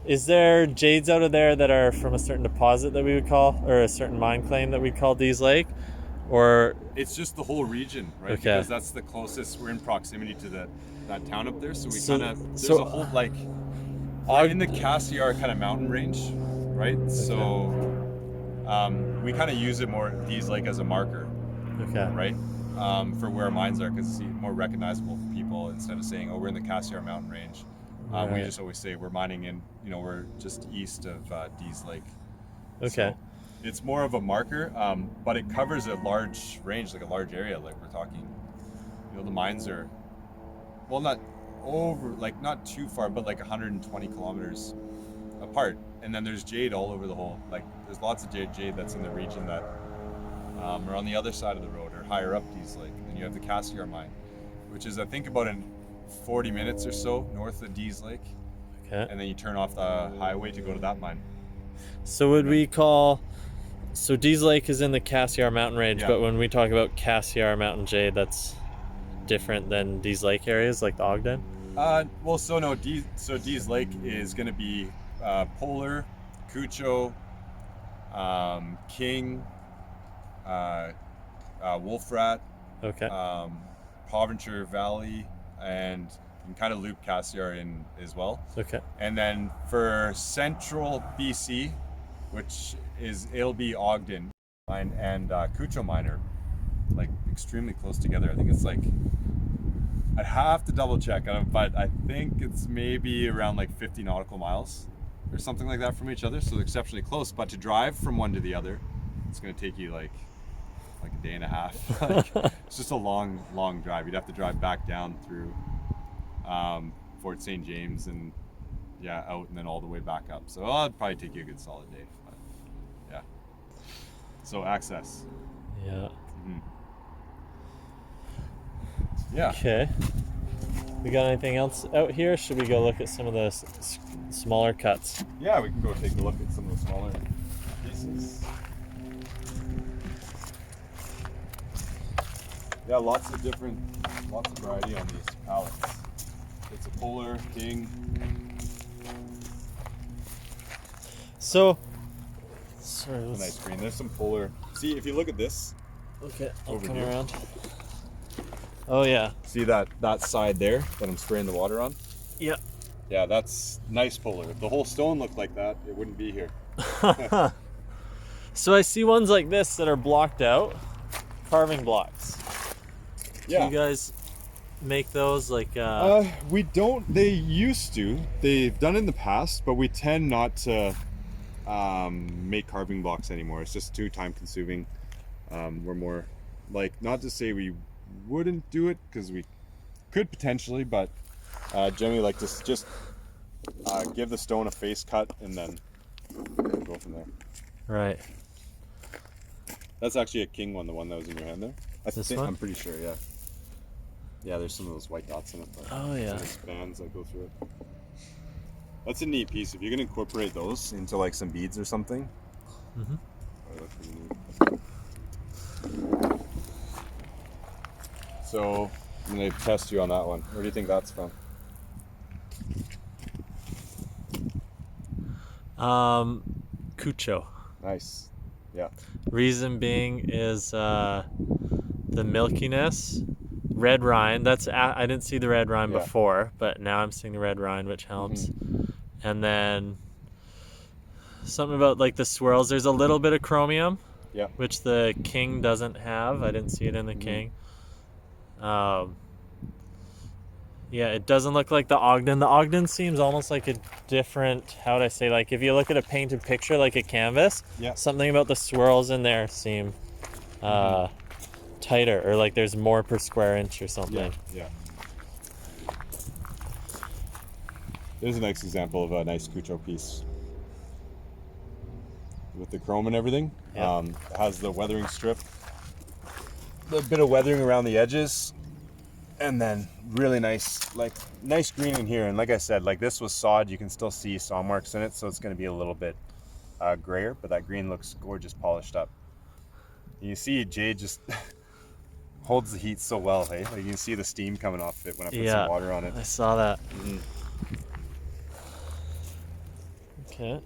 Is there jades out of there that are from a certain deposit that we would call, or a certain mine claim that we'd call Dease Lake, or it's just the whole region, right? Okay. Because that's the closest. We're in proximity to that town up there, so we So- kind of there's so- a whole like in the Cassiar kind of mountain range, right? So we kind of use it more Dease Lake as a marker, okay, right? For where our mines are, because it's more recognizable for people instead of saying, "Oh, we're in the Cassiar mountain range." We Right. just always say we're mining in, we're just east of Dease Lake. okay. So it's more of a marker, but it covers a large range, like a large area. Like we're talking, the mines are, well, not over, like not too far, but like 120 kilometers apart. And then there's jade all over the whole, like there's lots of jade that's in the region that are on the other side of the road or higher up Dease Lake. And you have the Cassiar mine, which is I think about in 40 minutes or so north of Dease Lake. Okay. And then you turn off the highway to go to that mine. So would we call, so Dease Lake is in the Cassiar mountain range, Yeah. but when we talk about Cassiar mountain jade, that's different than Dease Lake areas like the Ogden? Well, so no, Dease Lake is going to be Polar, Kucho, King, Wolfrat, Okay. Provencher Valley, and you can kind of loop Cassiar in as well. Okay. And then for central BC, it'll be Ogden mine and Kucho mine are like extremely close together. I think it's like, I'd have to double check, but I think it's maybe around like 50 nautical miles or something like that from each other. So exceptionally close, but to drive from one to the other, it's going to take you like a day and a half. It's just a long drive. You'd have to drive back down through Fort St. James and out and then all the way back up. So it'd probably take you a good solid day. But yeah. So access. Yeah. Mhm. Yeah. Okay. We got anything else out here? Should we go look at some of the smaller cuts? Yeah, we can go take a look at some of the smaller pieces. pieces. Yeah, lots of variety on these pallets. It's a polar, king. So, sorry, It's a nice green. There's some polar. See, if you look at this. Okay, I'll over come here. around. Oh yeah. See that side there that I'm spraying the water on? Yeah. Yeah, that's nice polar. If the whole stone looked like that, it wouldn't be here. So I see ones like this that are blocked out, carving blocks. Yeah. Do you guys make those like? We don't. They used to. They've done it in the past, but we tend not to make carving blocks anymore. It's just too time consuming. We're more like, not to say we wouldn't do it, because we could potentially, but generally like to just give the stone a face cut and then go from there. Right. That's actually a king one, the one that was in your hand there. This one? I'm pretty sure, yeah. Yeah, there's some of those white dots in it. But Oh yeah. some bands that go through it. That's a neat piece. If you're gonna incorporate those into like some beads or something. Mm-hmm. That's pretty neat. So I'm gonna test you on that one. Where do you think that's from? Kucho. Nice. Yeah. Reason being is the milkiness. Red rind. I didn't see the red rind Yeah. before, but now I'm seeing the red rind, which helps. And then something about like the swirls. There's a little bit of chromium, Yeah. which the king doesn't have. I didn't see it in the king. Yeah, it doesn't look like the Ogden. The Ogden seems almost like a different, how would I say, like if you look at a painted picture like a canvas, Yeah. something about the swirls in there seem tighter, or like there's more per square inch or something. Yeah. There's a nice example of a nice Kucho piece. With the chrome and everything. Yeah. It has the weathering strip. A bit of weathering around the edges. And then really nice, like nice green in here. And like I said, like this was sawed, you can still see saw marks in it, so it's going to be a little bit grayer, but that green looks gorgeous polished up. You see Jade just holds the heat so well, hey? Like you can see the steam coming off it when I put some water on it. I saw that. Mm-hmm. Okay.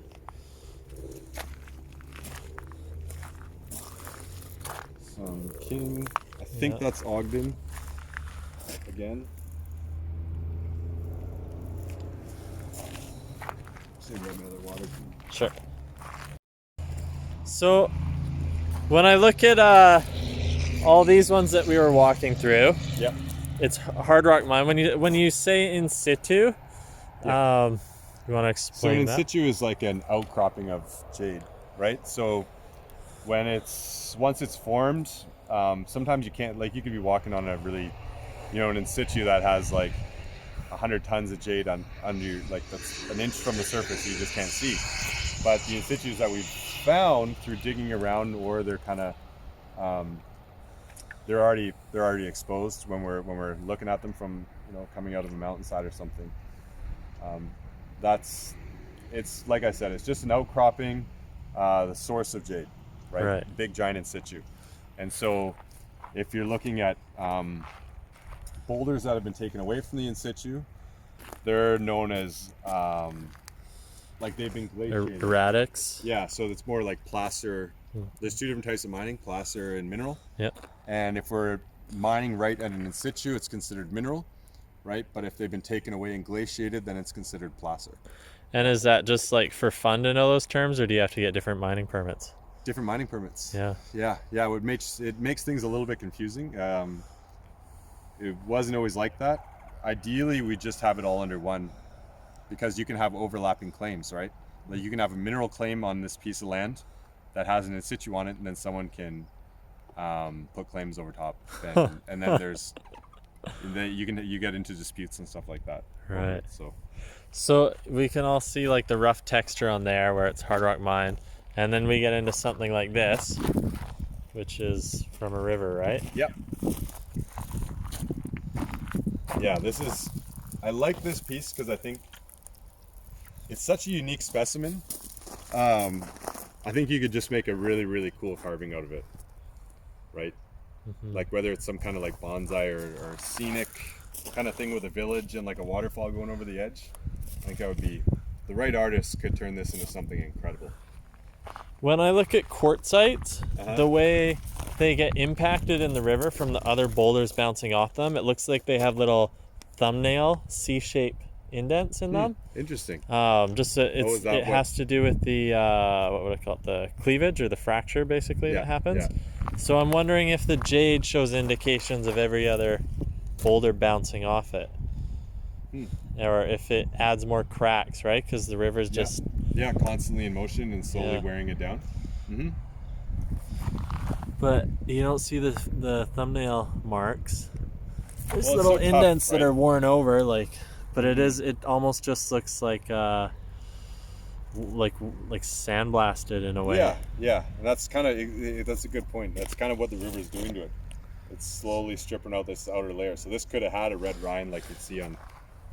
Some king. I think that's Ogden. Again. See if we have another water. Sure. So when I look at all these ones that we were walking through, Yep. it's hard rock mine. When you say in situ, you want to So explain an in that? situ is like an outcropping of jade, right? So once it's formed, sometimes you can't, like you could be walking on a really, an in situ that has like 100 tons of jade under you, like that's an inch from the surface, you just can't see. But the in situs that we've found through digging around, or they're kind of they're already exposed when we're looking at them from coming out of a mountainside or something. It's like I said, it's just an outcropping, the source of jade, right? Big giant in situ. And so if you're looking at boulders that have been taken away from the in situ, they're known as like they've been glaciated. Erratics. Yeah, so it's more like placer. There's two different types of mining, placer and mineral. Yep. And if we're mining right at an in situ, it's considered mineral, right? But if they've been taken away and glaciated, then it's considered placer. And is that just like for fun to know those terms, or do you have to get different mining permits? Different mining permits. Yeah. It makes things a little bit confusing. It wasn't always like that. Ideally, we just have it all under one, because you can have overlapping claims, right? Like you can have a mineral claim on this piece of land that has an in situ on it, and then someone can put claims over top, and then you get into disputes and stuff like that. Right. So we can all see like the rough texture on there where it's hard rock mine, and then we get into something like this, which is from a river, right? Yep. Yeah, I like this piece because I think it's such a unique specimen. I think you could just make a really, really cool carving out of it, right? Like whether it's some kind of like bonsai or scenic kind of thing with a village and like a waterfall going over the edge. I think that would be, the right artist could turn this into something incredible. When I look at quartzites, the way they get impacted in the river from the other boulders bouncing off them, it looks like they have little thumbnail C-shaped indents in them. Interesting. It has to do with the what would I call it, the cleavage or the fracture basically that happens. So I'm wondering if the jade shows indications of every other boulder bouncing off it, or if it adds more cracks, right? Because the river's just constantly in motion and slowly wearing it down. But you don't see the thumbnail marks. There's Well, little so tough, indents that right? are worn over, like, but it almost just looks like sandblasted in a way. Yeah. And that's a good point. That's kind of what the river is doing to it. It's slowly stripping out this outer layer. So this could have had a red rind like you'd see on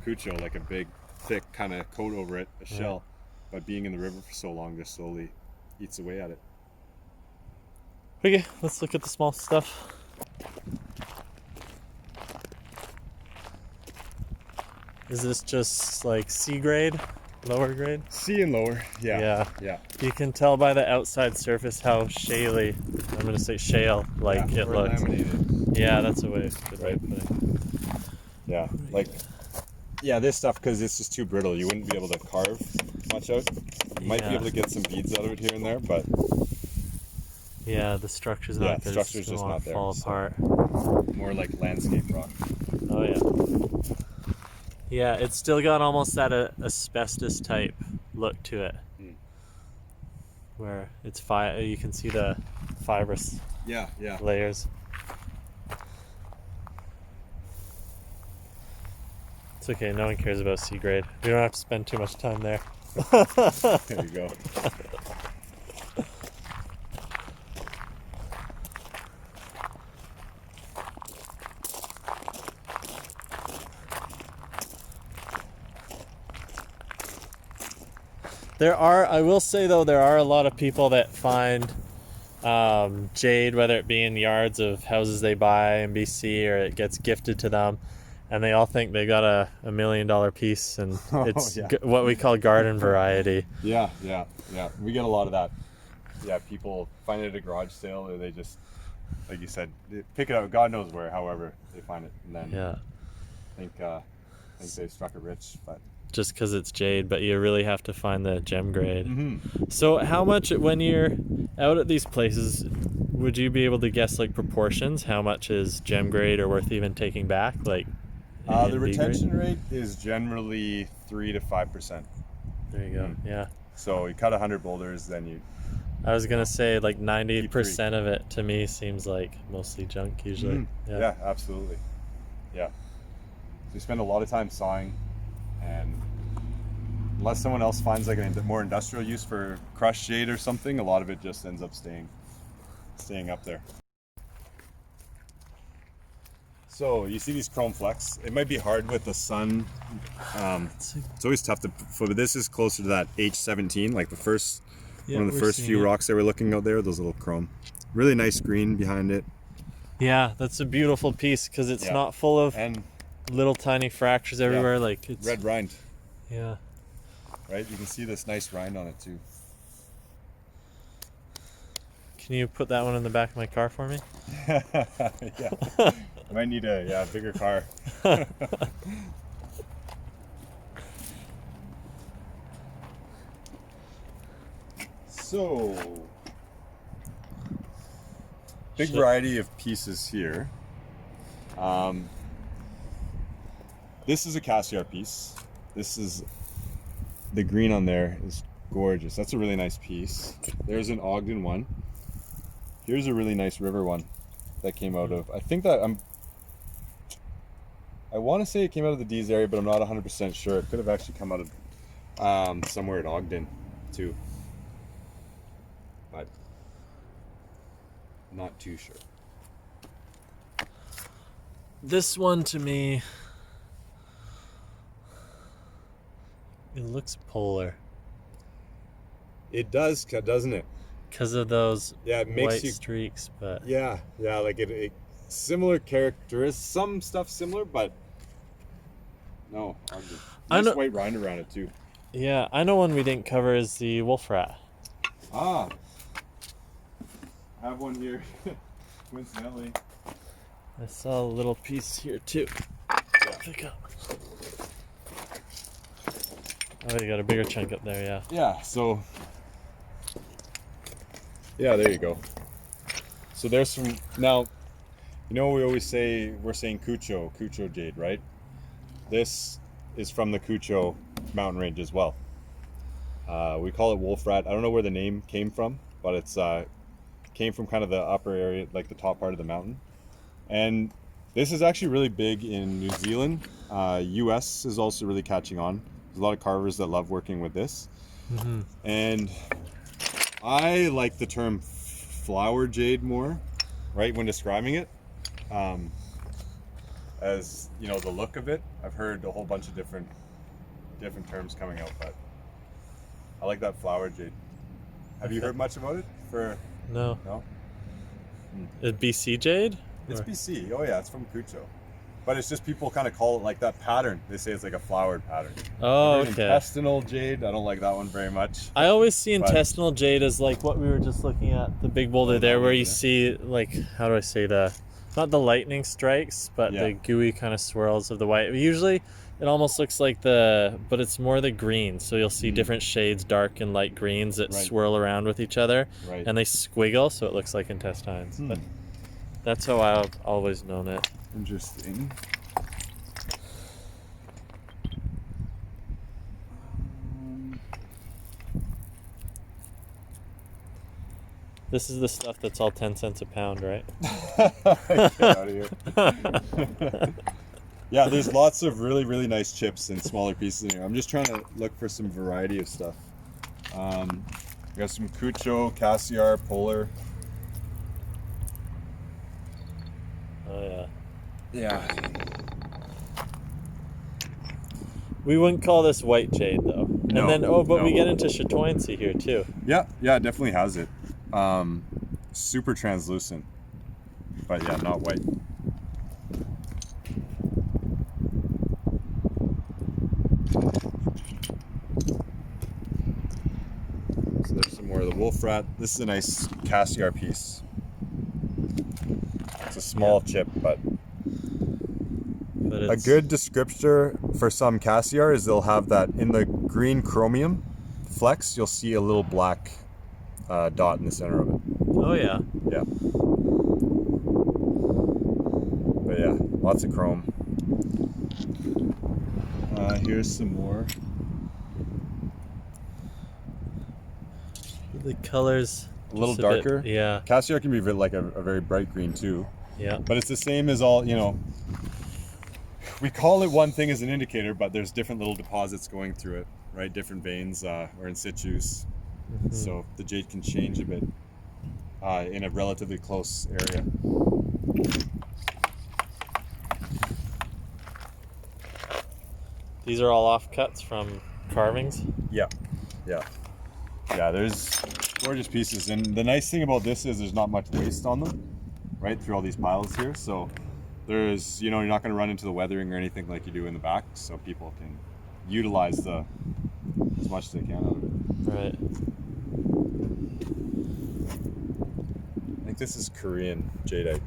Kucho, like a big, thick kind of coat over it, a shell. But being in the river for so long, just slowly eats away at it. Okay, let's look at the small stuff. Is this just like C grade, lower grade? C and lower, yeah. You can tell by the outside surface how shaly, I'm gonna say shale, like it looks. Laminated. Yeah, that's a good way of putting it. Yeah, like, this stuff, because it's just too brittle, you wouldn't be able to carve much out. You might be able to get some beads out of it here and there, but yeah, the structure's not good. Structure's just not there. Fall apart. More like landscape rock. Oh yeah. Yeah, it's still got almost that asbestos type look to it, where it's you can see the fibrous layers. It's okay, no one cares about C grade. We don't have to spend too much time there. There you go. I will say though, there are a lot of people that find jade, whether it be in yards of houses they buy in BC or it gets gifted to them, and they all think they got a $1 million piece, and it's what we call garden variety. Yeah. We get a lot of that. Yeah, people find it at a garage sale, or they just, like you said, they pick it out. God knows where. However, they find it, and then think they struck it rich, but. Just because it's jade, but you really have to find the gem grade. So how much, when you're out at these places, would you be able to guess like proportions? How much is gem grade or worth even taking back? Like the retention rate is generally 3 to 5%. There you go. Yeah. So you cut 100 boulders, then you. I was gonna say like 90% of it to me seems like mostly junk usually. Yeah, absolutely. Yeah. So you spend a lot of time sawing. And unless someone else finds like a more industrial use for crushed jade or something, a lot of it just ends up staying up there. So you see these chrome flecks. It might be hard with the sun. It's always tough to. But this is closer to that H17, like one of the first few rocks that we're looking out there. Those little chrome, really nice green behind it. Yeah, that's a beautiful piece because it's not full of little tiny fractures everywhere. Like it's red rind. Yeah. Right, you can see this nice rind on it too. Can you put that one in the back of my car for me? Yeah. Might need a bigger car. So, big variety of pieces here. This is a Cassiar piece. This is the green on there is gorgeous. That's a really nice piece. There's an Ogden one. Here's a really nice river one that came out of, I want to say it came out of the Dease area, but I'm not 100% sure. It could have actually come out of somewhere at Ogden too, but not too sure. This one to me, it looks polar. It does, doesn't it? because of those Yeah, it makes white you streaks, but yeah, like it similar characteristics, some stuff similar, but no, Ogden. I Nice know- white rind around it too. yeah, I know one we didn't cover is the Wolfrat. Ah, I have one here, coincidentally. I saw a little piece here too. Pick up. Oh, you got a bigger chunk up there, yeah. Yeah, so yeah, there you go. So there's some now. You know, we always say we're saying Kucho Jade, right? This is from the Kucho mountain range as well. We call it Wolfrat. I don't know where the name came from, but it's came from kind of the upper area, like the top part of the mountain. And this is actually really big in New Zealand. US is also really catching on. There's a lot of carvers that love working with this. Mm-hmm. And I like the term flower jade more, right, when describing it. As you know, the look of it. I've heard a whole bunch of different terms coming out, but I like that flower jade. Have you heard much about it? No. No? Is BC Jade? It's Or- BC. Oh yeah, it's from Kucho. But it's just people kind of call it like that pattern. They say it's like a flowered pattern. Oh, I've heard okay. Intestinal jade. I don't like that one very much. I always see But- intestinal jade as like what we were just looking at, the big boulder Oh, there, that where one, you yeah. see like, how do I say not the lightning strikes, but Yeah. the gooey kind of swirls of the white. Usually it almost looks like but it's more the green. So you'll see different shades, dark and light greens that Right. swirl around with each other, Right. and they squiggle, so it looks like intestines. But that's how I've always known it. Interesting. This is the stuff that's all 10 cents a pound, right? Get out of here. Yeah, there's lots of really, really nice chips and smaller pieces in here. I'm just trying to look for some variety of stuff. We got some Kucho, Cassiar, Polar. Oh yeah. Yeah. We wouldn't call this white jade though. No, And then but we no. get into chatoyancy here too. Yeah, it definitely has it. Super translucent, but yeah, not white. So there's some more of the Wolfrat. This is a nice Cassiar piece. It's a small chip, but But a it's, good descriptor for some Cassiar is they'll have that in the green chromium flex. You'll see a little black dot in the center of it. Oh yeah. Yeah. But yeah, lots of chrome. Here's some more. The colors A little just bit- darker. yeah. Cassiar can be like a very bright green too. Yeah. But it's the same as all, you know, we call it one thing as an indicator, but there's different little deposits going through it, right? Different veins or in situs. So the jade can change a bit in a relatively close area. These are all offcuts from carvings. Yeah. There's gorgeous pieces, and the nice thing about this is there's not much waste on them, right? Through all these piles here, so there's, you know, you're not going to run into the weathering or anything like you do in the back, so people can utilize as much as they can out of it. Right. I think this is Korean jadeite.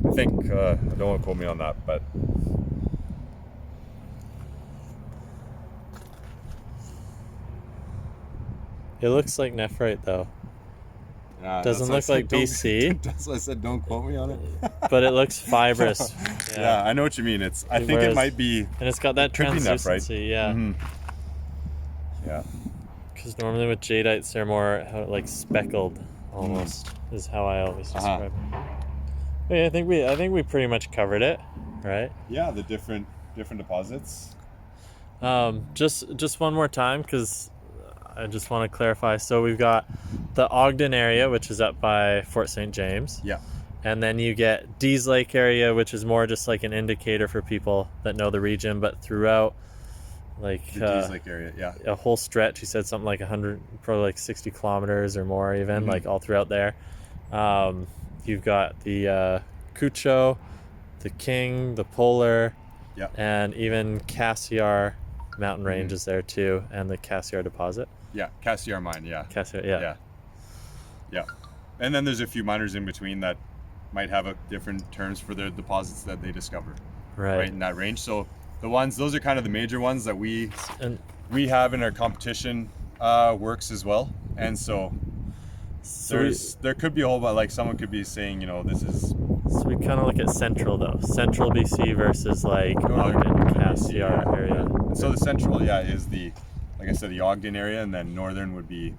I think I don't want to quote me on that, but It looks like nephrite though, yeah, Doesn't that's why I look said like don't- BC. That's why I said don't quote me on it. but it looks fibrous. Yeah, I know what you mean. I think it Whereas- might be. And it's got that Could be nephrite. translucency, yeah. Mhm. Yeah. Because normally with jadeites, they're more like speckled, almost, is how I always describe it. But yeah, I think we pretty much covered it, right? Yeah, the different deposits. Just one more time, because I just want to clarify. So we've got the Ogden area, which is up by Fort St. James. Yeah. And then you get Dease Lake area, which is more just like an indicator for people that know the region. But throughout like The Dease Lake area, yeah. a whole stretch. He said something like 100, probably like 60 kilometers or more, even like all throughout there. You've got the Kucho, the King, the Polar, Yeah. and even Cassiar mountain range is there too, and the Cassiar deposit. Yeah, Cassiar mine, yeah. Cassiar, yeah. Yeah. Yeah. And then there's a few miners in between that might have a different terms for their deposits that they discover. Right. In that range. So those are kind of the major ones that we And have in our competition works as well. And so there could be a whole lot, like someone could be saying, you know, this is. So we kind of look at central though, central BC versus like Northern Ogden, BC, Cassiar area. And so the central, is like I said, the Ogden area, and then northern would be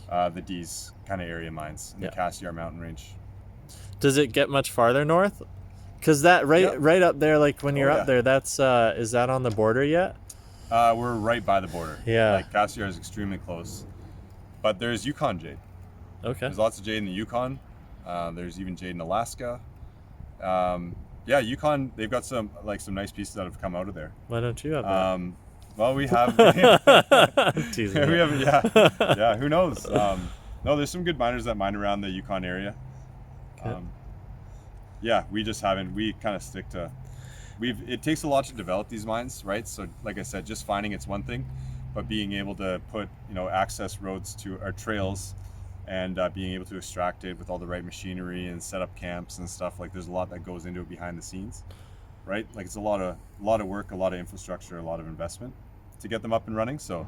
the Dease kind of area mines in the Cassiar mountain range. Does it get much farther north? Because that right up there, like when you're up there, that's is that on the border yet? We're right by the border. Yeah. Like Cassiar is extremely close, but there's Yukon Jade. Okay. There's lots of jade in the Yukon. There's even jade in Alaska. Yukon, they've got some nice pieces that have come out of there. Why don't you have that? Well, we have. Teasing we you. have, who knows? No, there's some good miners that mine around the Yukon area. We just haven't. We kind of stick to. It takes a lot to develop these mines, right? So, like I said, just finding it's one thing, but being able to put access roads to our trails, and being able to extract it with all the right machinery and set up camps and stuff. Like there's a lot that goes into it behind the scenes, right? Like it's a lot of work, a lot of infrastructure, a lot of investment to get them up and running. So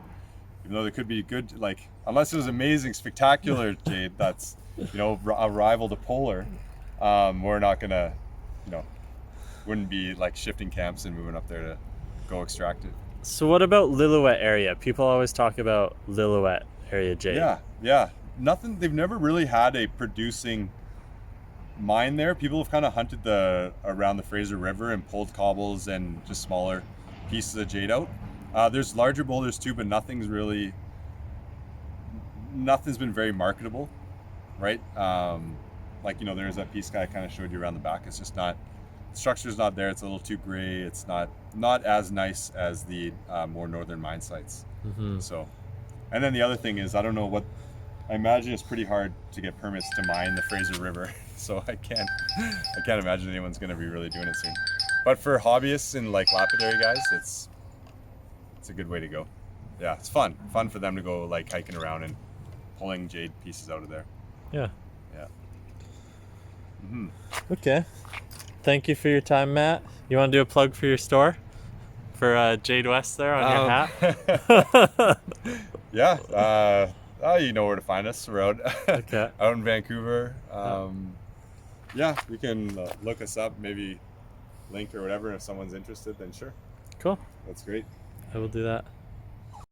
even though there could be good, like unless it was amazing, spectacular jade that's a rival to Polar, we're not gonna, wouldn't be like shifting camps and moving up there to go extract it. So what about Lilloet area? People always talk about Lilloet area jade. Yeah. Nothing. They've never really had a producing mine there. People have kind of hunted around the Fraser River and pulled cobbles and just smaller pieces of jade out. There's larger boulders too, but nothing's been very marketable, right? There's that piece I kind of showed you around the back. It's just not. The structure's not there. It's a little too gray. It's not as nice as the more northern mine sites. So, and then the other thing is, I don't know what. I imagine it's pretty hard to get permits to mine the Fraser River, so I can't imagine anyone's going to be really doing it soon. But for hobbyists and like lapidary guys, it's a good way to go. Yeah, it's fun for them to go like hiking around and pulling jade pieces out of there. Yeah. Yeah. Okay. Thank you for your time, Matt. You want to do a plug for your store? For Jade West there on your hat? Yeah. You know where to find us. We're out, out in Vancouver. We can look us up, maybe link or whatever. If someone's interested, then sure. Cool. That's great. I will do that.